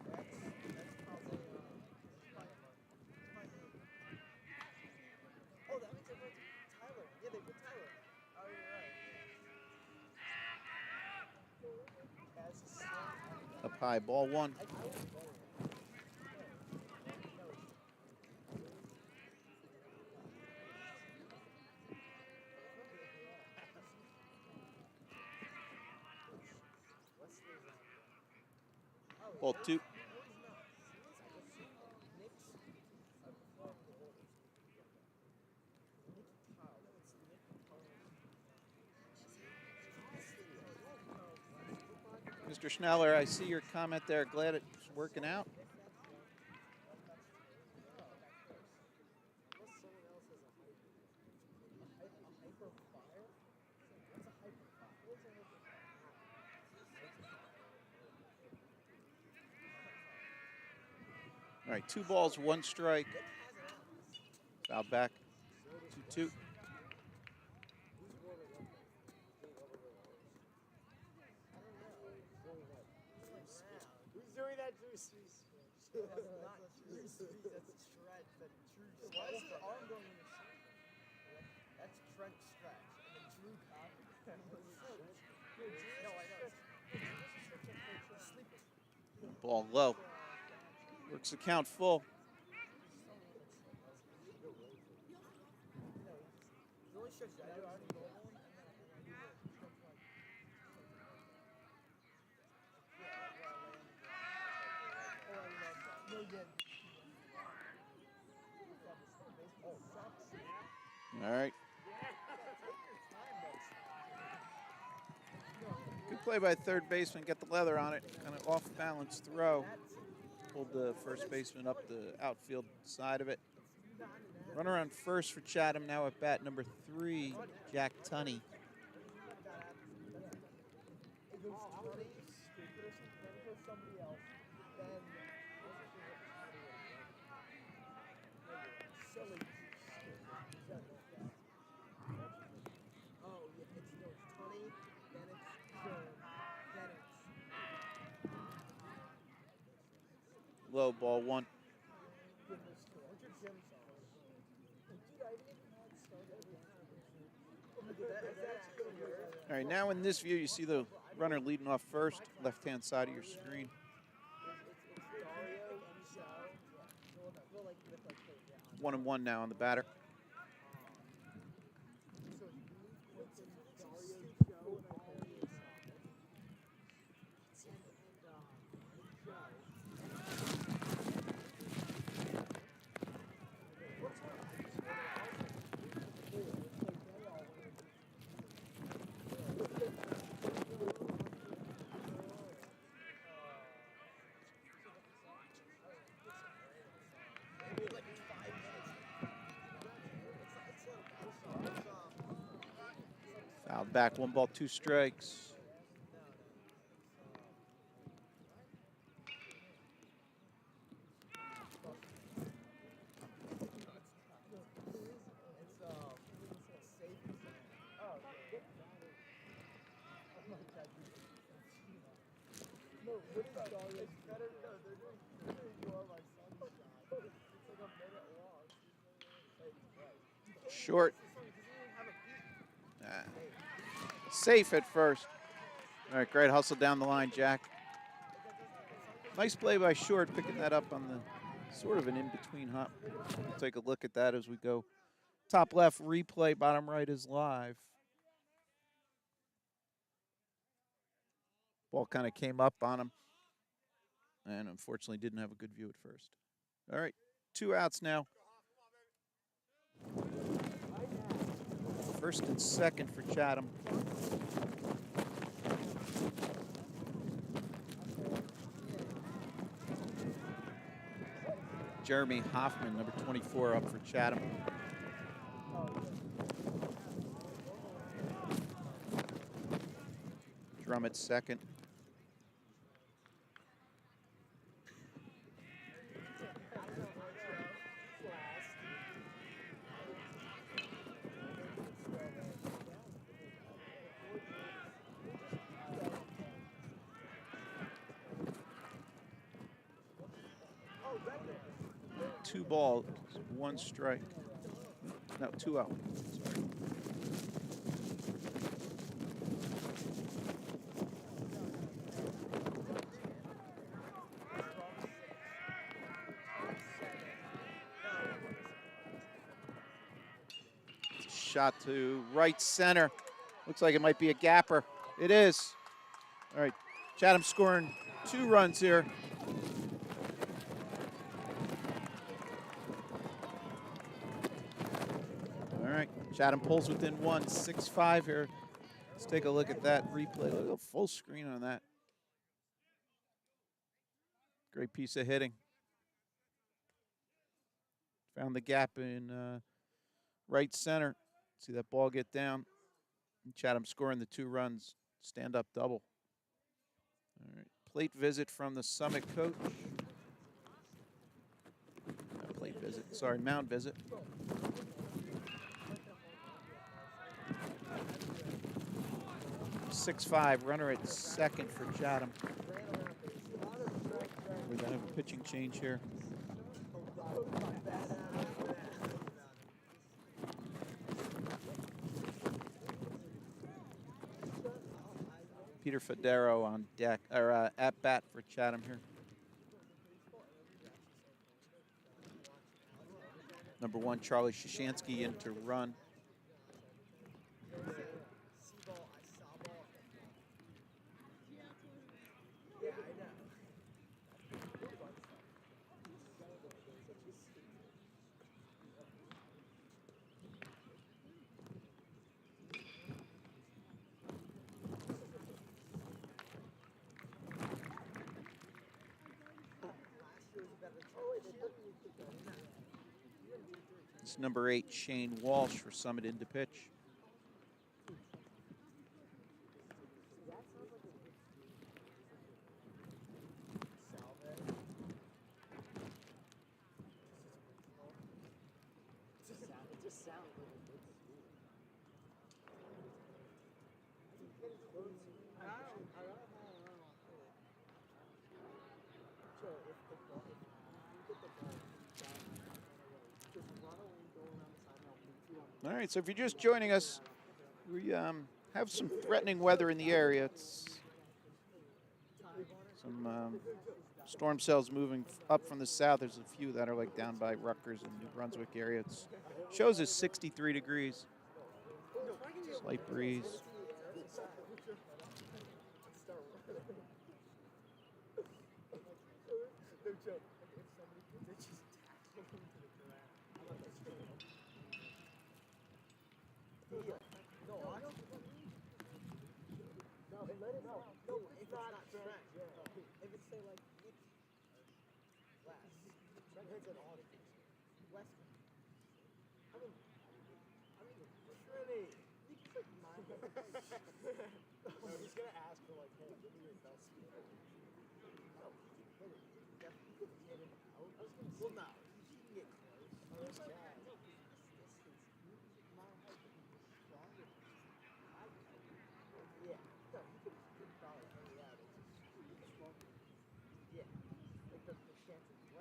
Up high, ball 1. Ball 2. Mr. Schneller, I see your comment there. Glad it's working out. All right, 2 balls, 1 strike. Foul back. 2-2. Who's doing that true sweet? That's not true sweet. That's a stretch. That's true stretch. Why is his arm going in the circle? That's Trent stretch. And then Drew cock. No, I know. He's sleeping. Ball low. Works the count full. The only stretch I do, I already go home. All right. Good play by third baseman. Get the leather on it. Kind of off balance throw. Pulled the first baseman up the outfield side of it. Runner on first for Chatham now at bat number 3, Jack Tunney. Low, ball 1. All right, now in this view, you see the runner leading off first, left-hand side of your screen. 1-1 now on the batter. Fouled back, 1 ball, 2 strikes. Short. Safe at first. All right, great hustle down the line, Jack. Nice play by Short, picking that up on the sort of an in-between hop. We'll take a look at that as we go. Top left replay, bottom right is live. Ball kind of came up on him and unfortunately didn't have a good view at first. All right, 2 outs now. First and second for Chatham. Jeremy Hoffman, number 24, up for Chatham. Drum at second. Two balls, 1 strike. No, 2 out. Sorry. Shot to right center. Looks like it might be a gapper. It is. All right, Chatham scoring 2 runs here. All right, Chatham pulls within 1, 6-5 here. Let's take a look at that replay. Look at full screen on that. Great piece of hitting. Found the gap in right center. See that ball get down. And Chatham scoring the 2 runs. Stand-up double. All right, plate visit from the Summit coach. Not plate visit, sorry, mound visit. (6-5), runner at second for Chatham. We're gonna have a pitching change here. Peter Federo on deck, or at bat for Chatham here. Number 1, Charlie Shishansky in to run. It's number 8, Shane Walsh for Summit in to pitch. All right, so if you're just joining us, we have some threatening weather in the area. It's some storm cells moving up from the south. There's a few that are like down by Rutgers and New Brunswick area. It shows us 63 degrees. Slight breeze.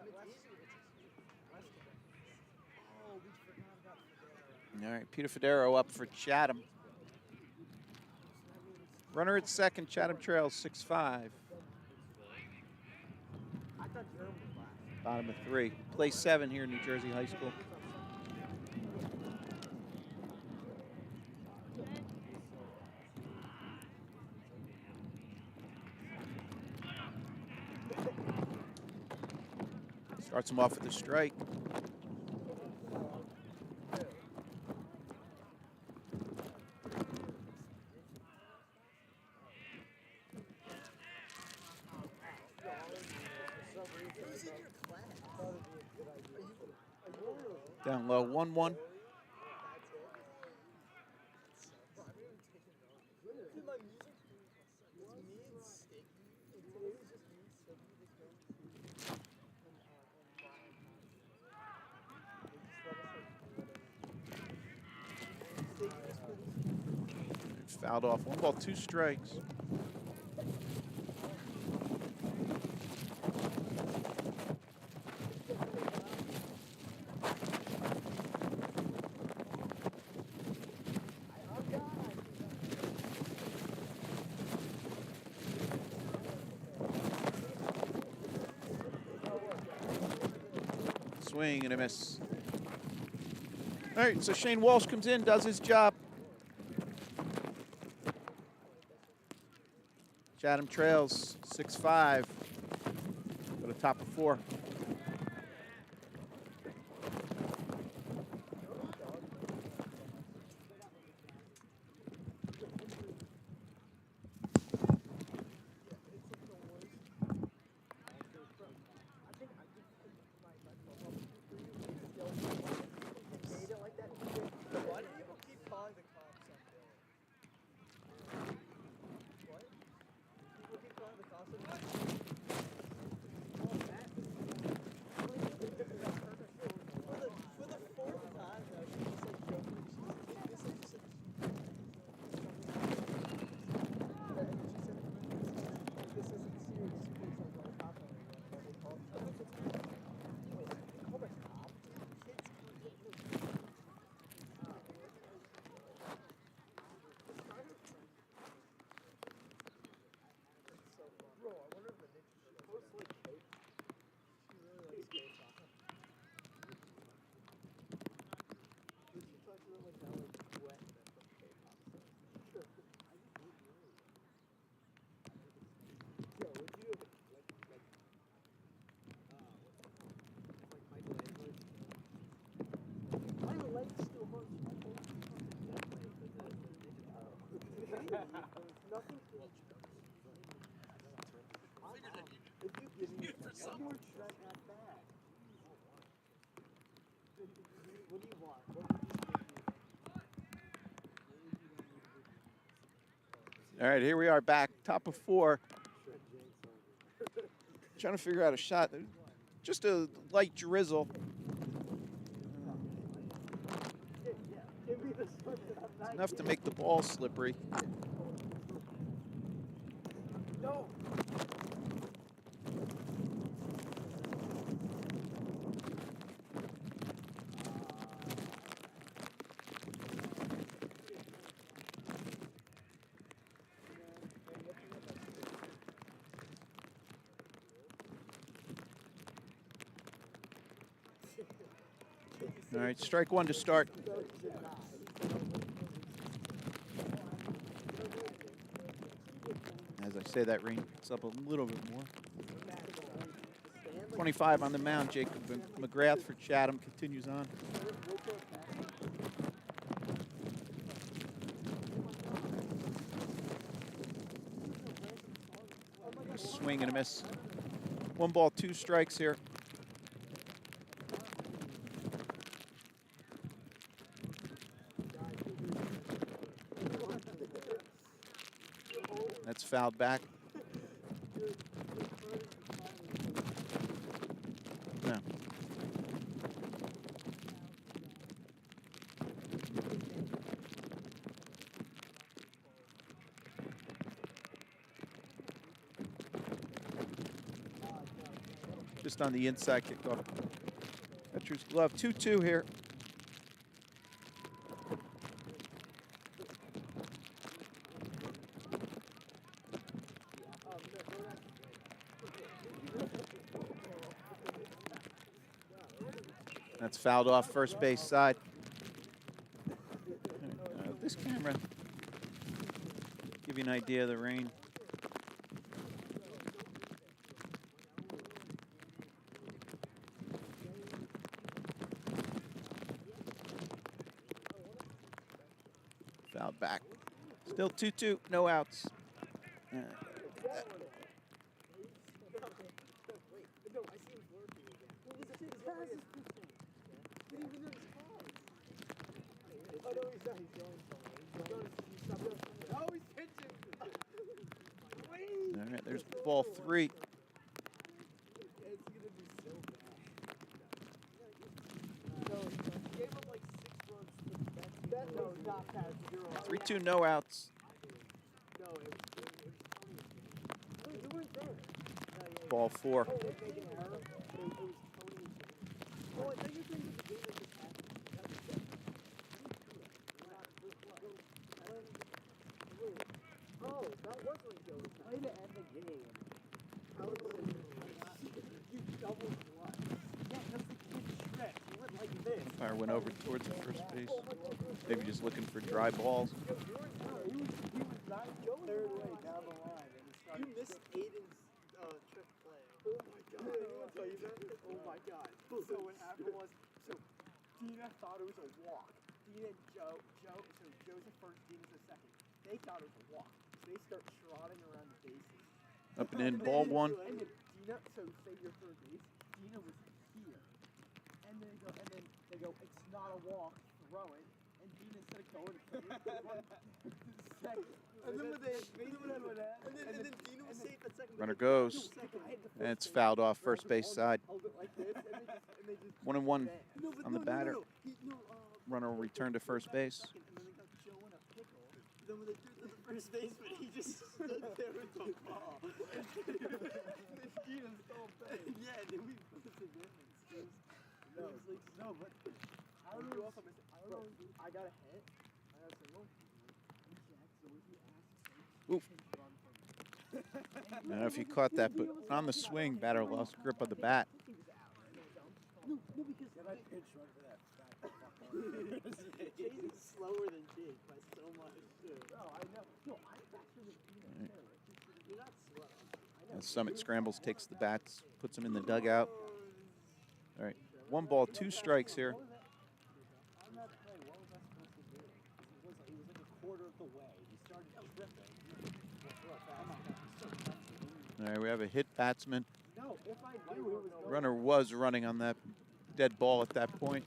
Oh, we forgot about Federa. All right, Peter Federo up for Chatham. Runner at second, Chatham Trails 6'5". I thought German was last. Bottom of 3. Play 7 here in New Jersey High School. Starts him off with a strike. Who's in your class? Down low, 1-1. Dude, my music, it's me and Sticky. And today was just me and Sticky just going to It's fouled off. 1 ball, 2 strikes. Swing and a miss. All right, so Shane Walsh comes in, does his job. Chatham Trails 6'5". Go to top of 4. Why do people keep calling the cops on Bill? What? People keep calling the cops on Bill? For the 4th time now, she's just like joking. She's like, this is this isn't serious. Please don't call the cops on me. They call the cops. Wait, they call the cops? Kids Bro, I wonder if the Knicks mostly cake. She really likes cake. Did she talk to them like that, like wet and then from K-pop stuff? Yo, would you like my leg's still hurts. Nothing to each if you give me one more strike, not bad. What do you want? What would you All right, here we are back, top of 4. Trying to figure out a shot. Just a light drizzle. give me the sword that I'm not Enough to make the ball slippery. No! All right, strike 1 to start. As I say that, rain picks up a little bit more. 25 on the mound, Jacob McGrath for Chatham continues on. Swing and a miss. 1 ball, 2 strikes here. That's fouled back. No. just on the inside kickoff. Catcher's glove, 2-2 here. That's fouled off first base side. This camera, give you an idea of the rain. Fouled back. Still 2-2, no outs. All right, there's ball 3. 3-2, no outs. Ball 4. Umpire went over towards the first base. Maybe just looking for dry balls. You missed Aiden's trick play. Oh my god. I'll tell you that. Oh my god. So what happened was, so Dina thought it was a walk. Dina and Joe, so Joe's the first, Dina's the second. They thought it was a walk. So they start trotting around the bases. Up and in, ball 1. And then Dina, so say your third base, Dina was here. And then they go, it's not a walk, throw it. And Dina instead of going second. And then Dina was safe at second. Runner goes. And it's fouled off first base side. 1-1 on the batter. Runner will return to first base. And then they got Joe in a pickle. Then when they threw to the first baseman, he just stood there with the ball. Dina stole base. Yeah, and then we put the difference. No, but I don't know. I got a hit. I got a single. Oof. I don't know if you caught that, but on the swing, batter lost grip of the bat. No, because I pitch right for that. Chase is slower than Jake by so much. Oh, I know. No, I'm faster than Dina. You're not slow. As Summit scrambles, takes the bats, puts them in the dugout. All right, 1 ball, 2 strikes here. On that play, what was I supposed to do? He was like a quarter of the way. He started tripping. All right, we have a hit batsman. No, if I knew he was going. Runner was running on that dead ball at that point.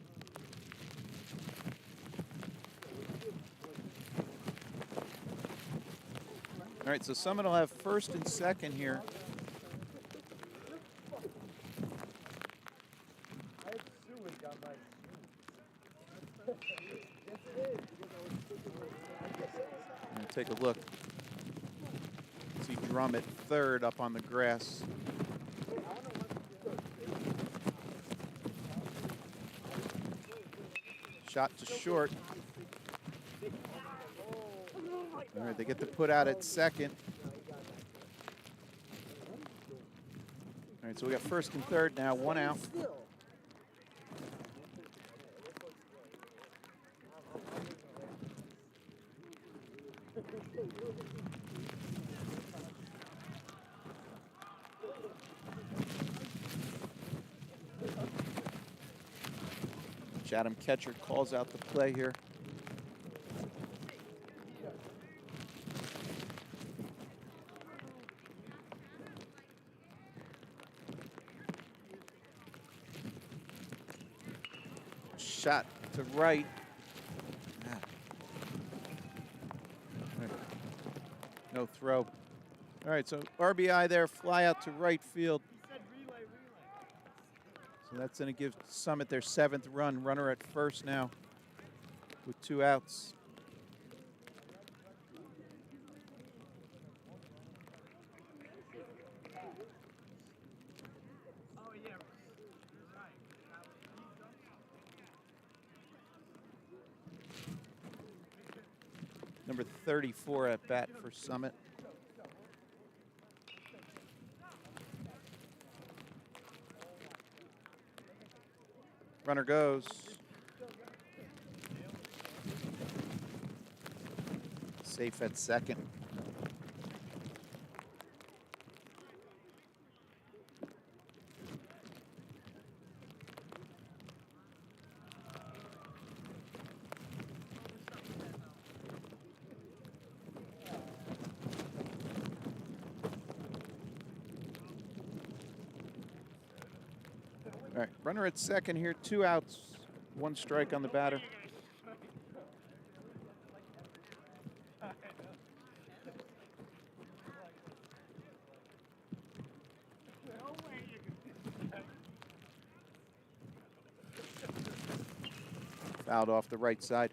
All right, so Summit will have first and second here. And take a look. See Drum at third up on the grass. Shot to short. All right, they get the put out at second. All right, so we got first and third now, 1 out. Chatham catcher calls out the play here. Shot to right. No throw. All right, so RBI there, fly out to right field. So that's going to give Summit their 7th run. Runner at first now with 2 outs. Oh yeah, Number 34 at bat for Summit. Runner goes. Safe at second. All right, runner at second here, 2 outs, 1 strike on the batter. Fouled off the right side.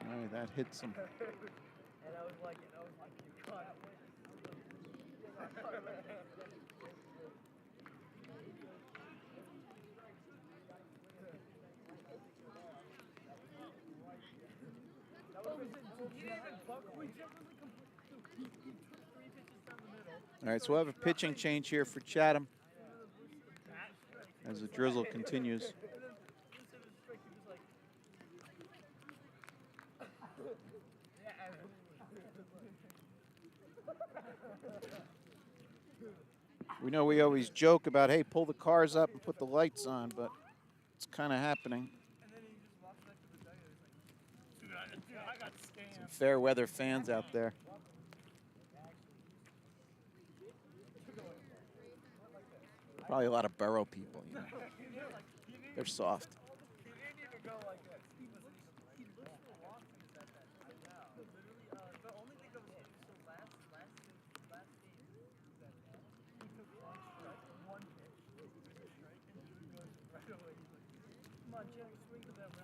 All right, that hits him. And I was like, you can't. All right, so we'll have a pitching change here for Chatham as the drizzle continues. We know we always joke about, hey, pull the cars up and put the lights on, but it's kind of happening. Some fair weather fans out there. Probably a lot of borough people, you know. They're soft.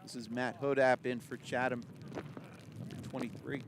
This is Matt Hodap in for Chatham, number 23.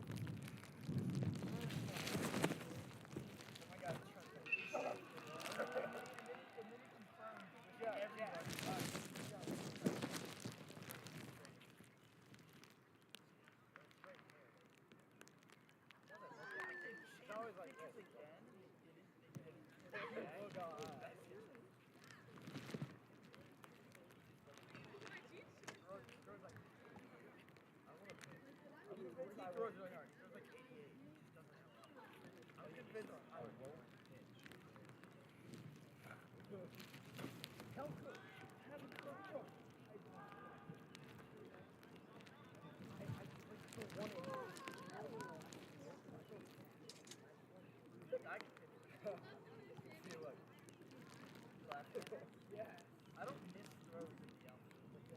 I don't miss throws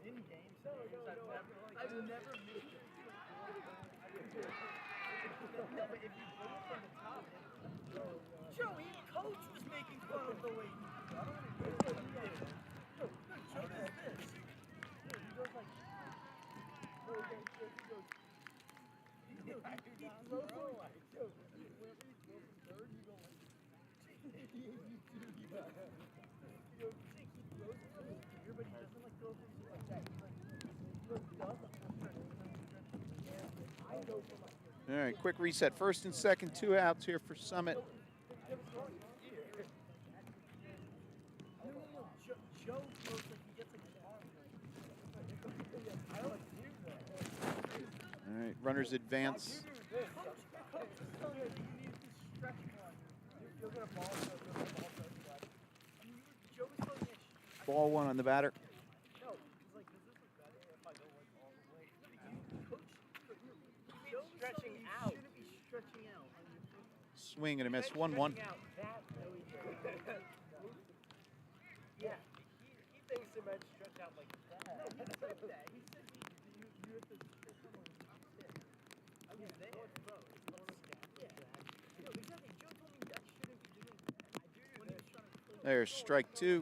in games. I've never missed it. No, but if you go from the top, Joey, coach was making fun of the way he I don't want to do it. No, Joe does this. He goes like, he goes, he throws like, Joe, whenever you throw from third, you go like, you goes, he throws it from his gear, but he doesn't like throw from like that. He's like, he goes, I go from like, All right, quick reset. First and second, 2 outs here for Summit. Joe throws like he gets like his arm. I don't do that. All right, runners advance. Coach is telling you that you need to stretch more. You'll get a ball. Joe was telling me Ball 1 on the batter. no, he's like, does this look better if I go like all the way? Coach, Joe stretching out. You shouldn't be stretching out. Swing and a miss. 1-1. Stretching out that really good. Yeah, he thinks it might stretch out like that. No, he said that. He said you have to stretch out like that. I was there. Bro, it's a little scab. Yeah. No, exactly. Joe told me that shouldn't be doing that. I do when he was trying to There's strike 2.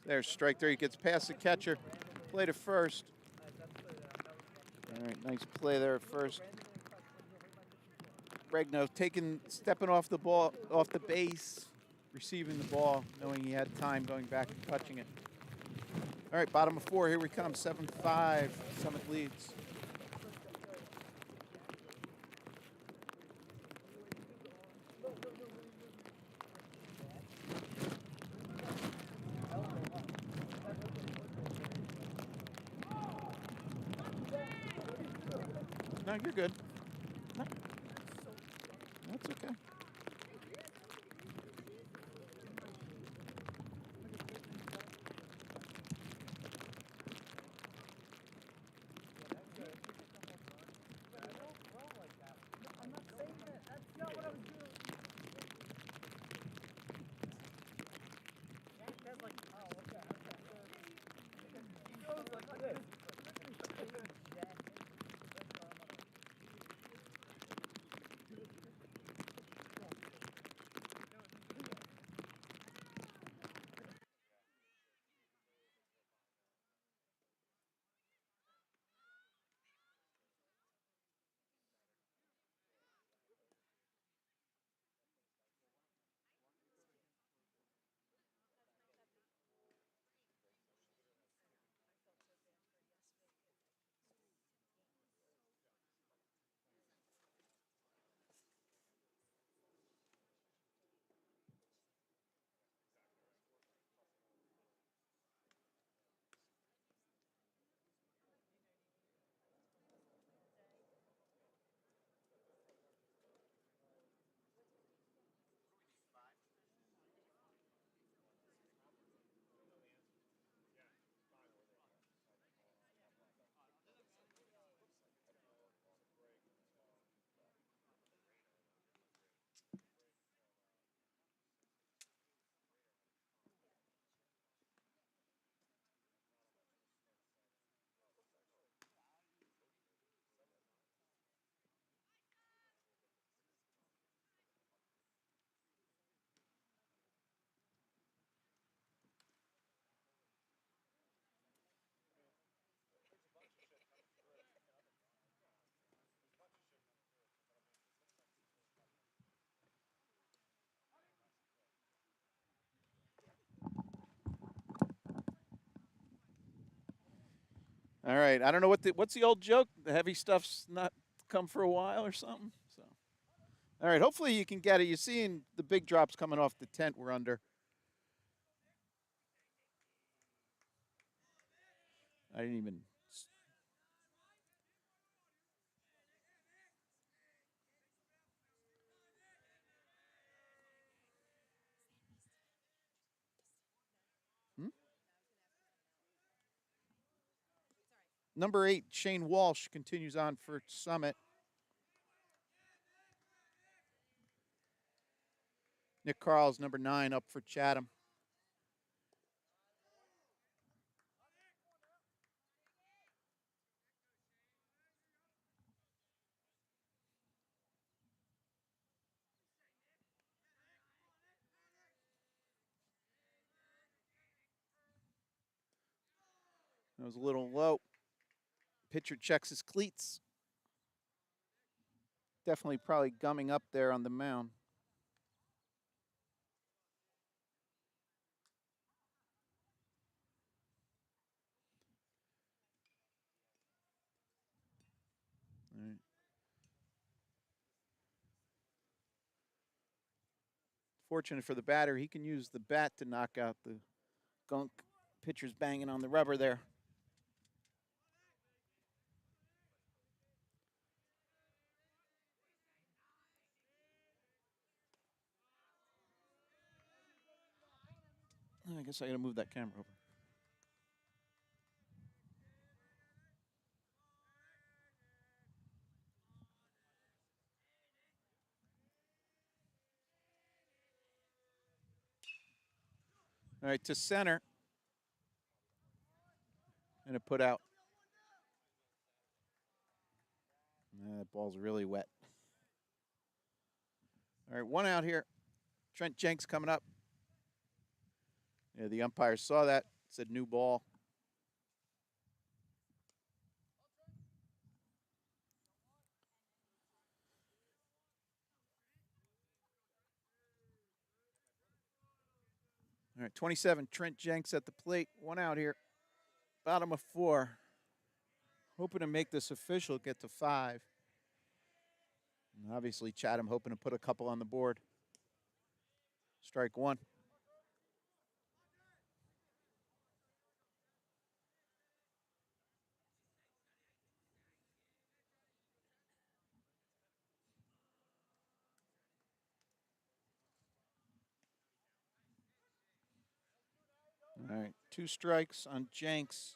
There's strike three. He gets past the catcher. Play to first. All right, nice play there at first. Regno stepping off the ball, off the base, receiving the ball, knowing he had time going back and touching it. All right, bottom of four. Here we come. 7-5. Summit leads. No, you're good. No. That's okay. All right. I don't know what's the old joke. The heavy stuff's not come for a while or something. So, all right. Hopefully you can get it. You're seeing the big drops coming off the tent we're under. I didn't even. Hmm? Number 8, Shane Walsh continues on for Summit. Nick Carl's number 9 up for Chatham. That was a little low. Pitcher checks his cleats. Definitely probably gumming up there on the mound. All right. Fortunate for the batter, he can use the bat to knock out the gunk. Pitcher's banging on the rubber there. I guess I got to move that camera over. All right, to center. And a put out. That ball's really wet. All right, one out here. Trent Jenks coming up. Yeah, the umpire saw that. It's a new ball. All right, 27, Trent Jenks at the plate. 1 out here. Bottom of 4. Hoping to make this official, get to 5. And obviously, Chatham hoping to put a couple on the board. Strike 1. All right, 2 strikes on Jenks.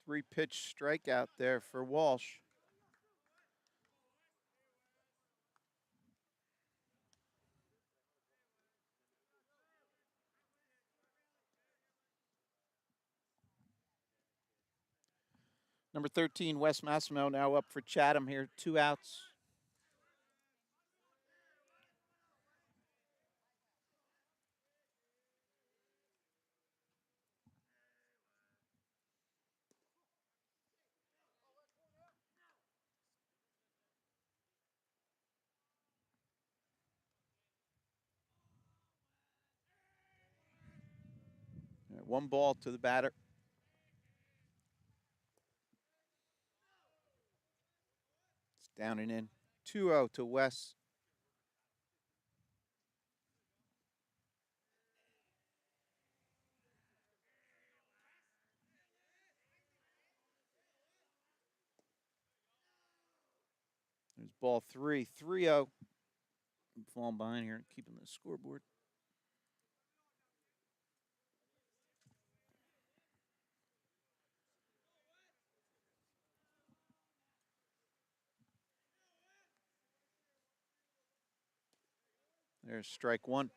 Three-pitch strikeout there for Walsh. Number 13, Wes Massimo, now up for Chatham here. 2 outs. All right, 1 ball to the batter. It's down and in. 2-0 to Wes. There's ball 3, 3-0. I'm falling behind here, keeping the scoreboard. There's strike 1.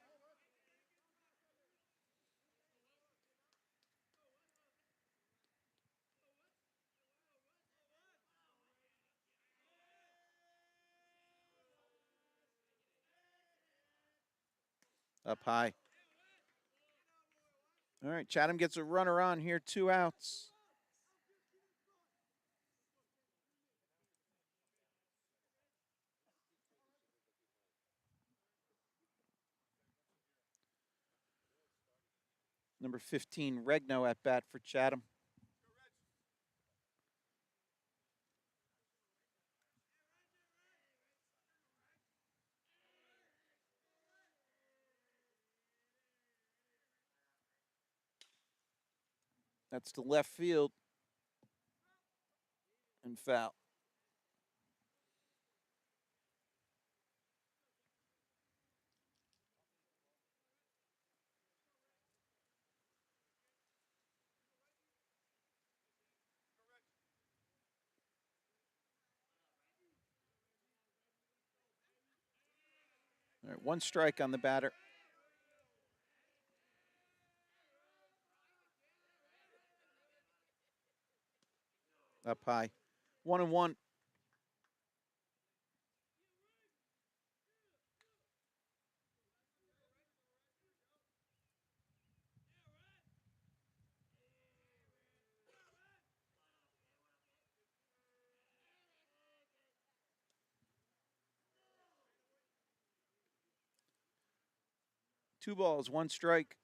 Up high. All right, Chatham gets a runner on here, 2 outs. Number 15, Regno at bat for Chatham. That's to left field and foul. All right, 1 strike on the batter. Up high. 1-1. Two balls, 1 strike.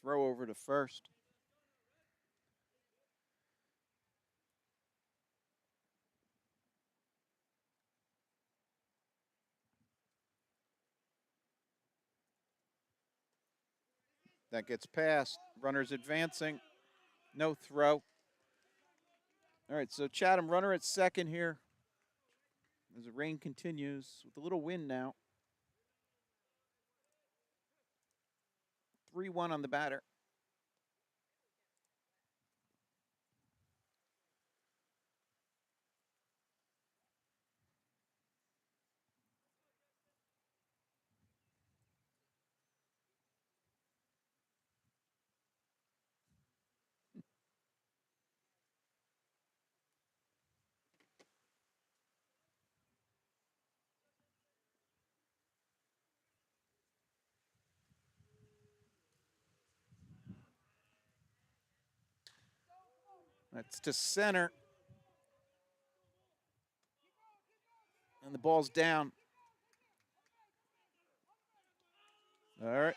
Throw over to first. That gets past. Runners advancing. No throw. All right, so Chatham runner at second here as the rain continues with a little wind now. 3-1 on the batter. That's to center. And the ball's down. All right.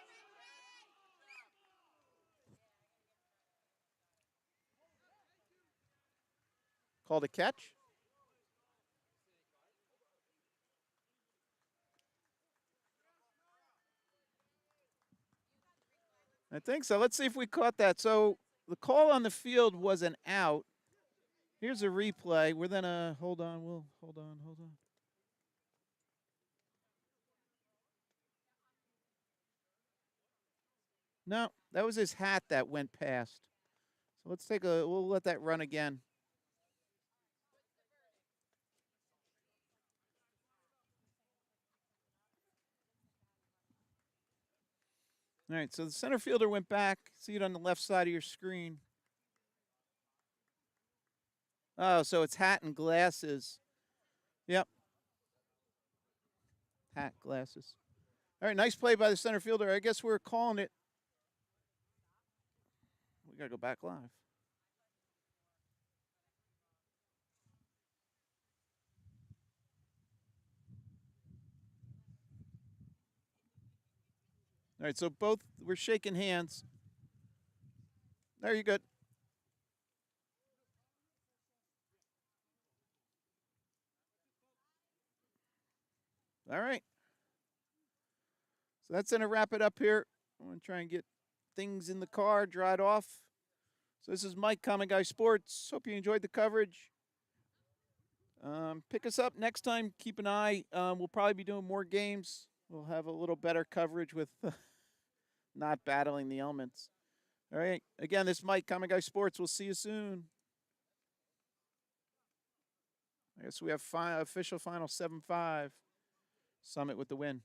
Called a catch. I think so. Let's see if we caught that. So the call on the field was an out. Here's a replay. We're then hold on. We'll hold on. Hold on. No, that was his hat that went past. So let's take a. We'll let that run again. All right. So the center fielder went back. See it on the left side of your screen. Oh, so it's hat and glasses. Yep. Hat, glasses. All right. Nice play by the center fielder. I guess we're calling it. We got to go back live. All right, so both we're shaking hands. There you go. All right. So that's going to wrap it up here. I'm going to try and get things in the car, dried off. So this is Mike, Common Guy Sports. Hope you enjoyed the coverage. Pick us up next time. Keep an eye. We'll probably be doing more games. We'll have a little better coverage with not battling the elements. All right. Again, this is Mike, Common Guy Sports. We'll see you soon. I guess we have official final 7-5. Summit with the win.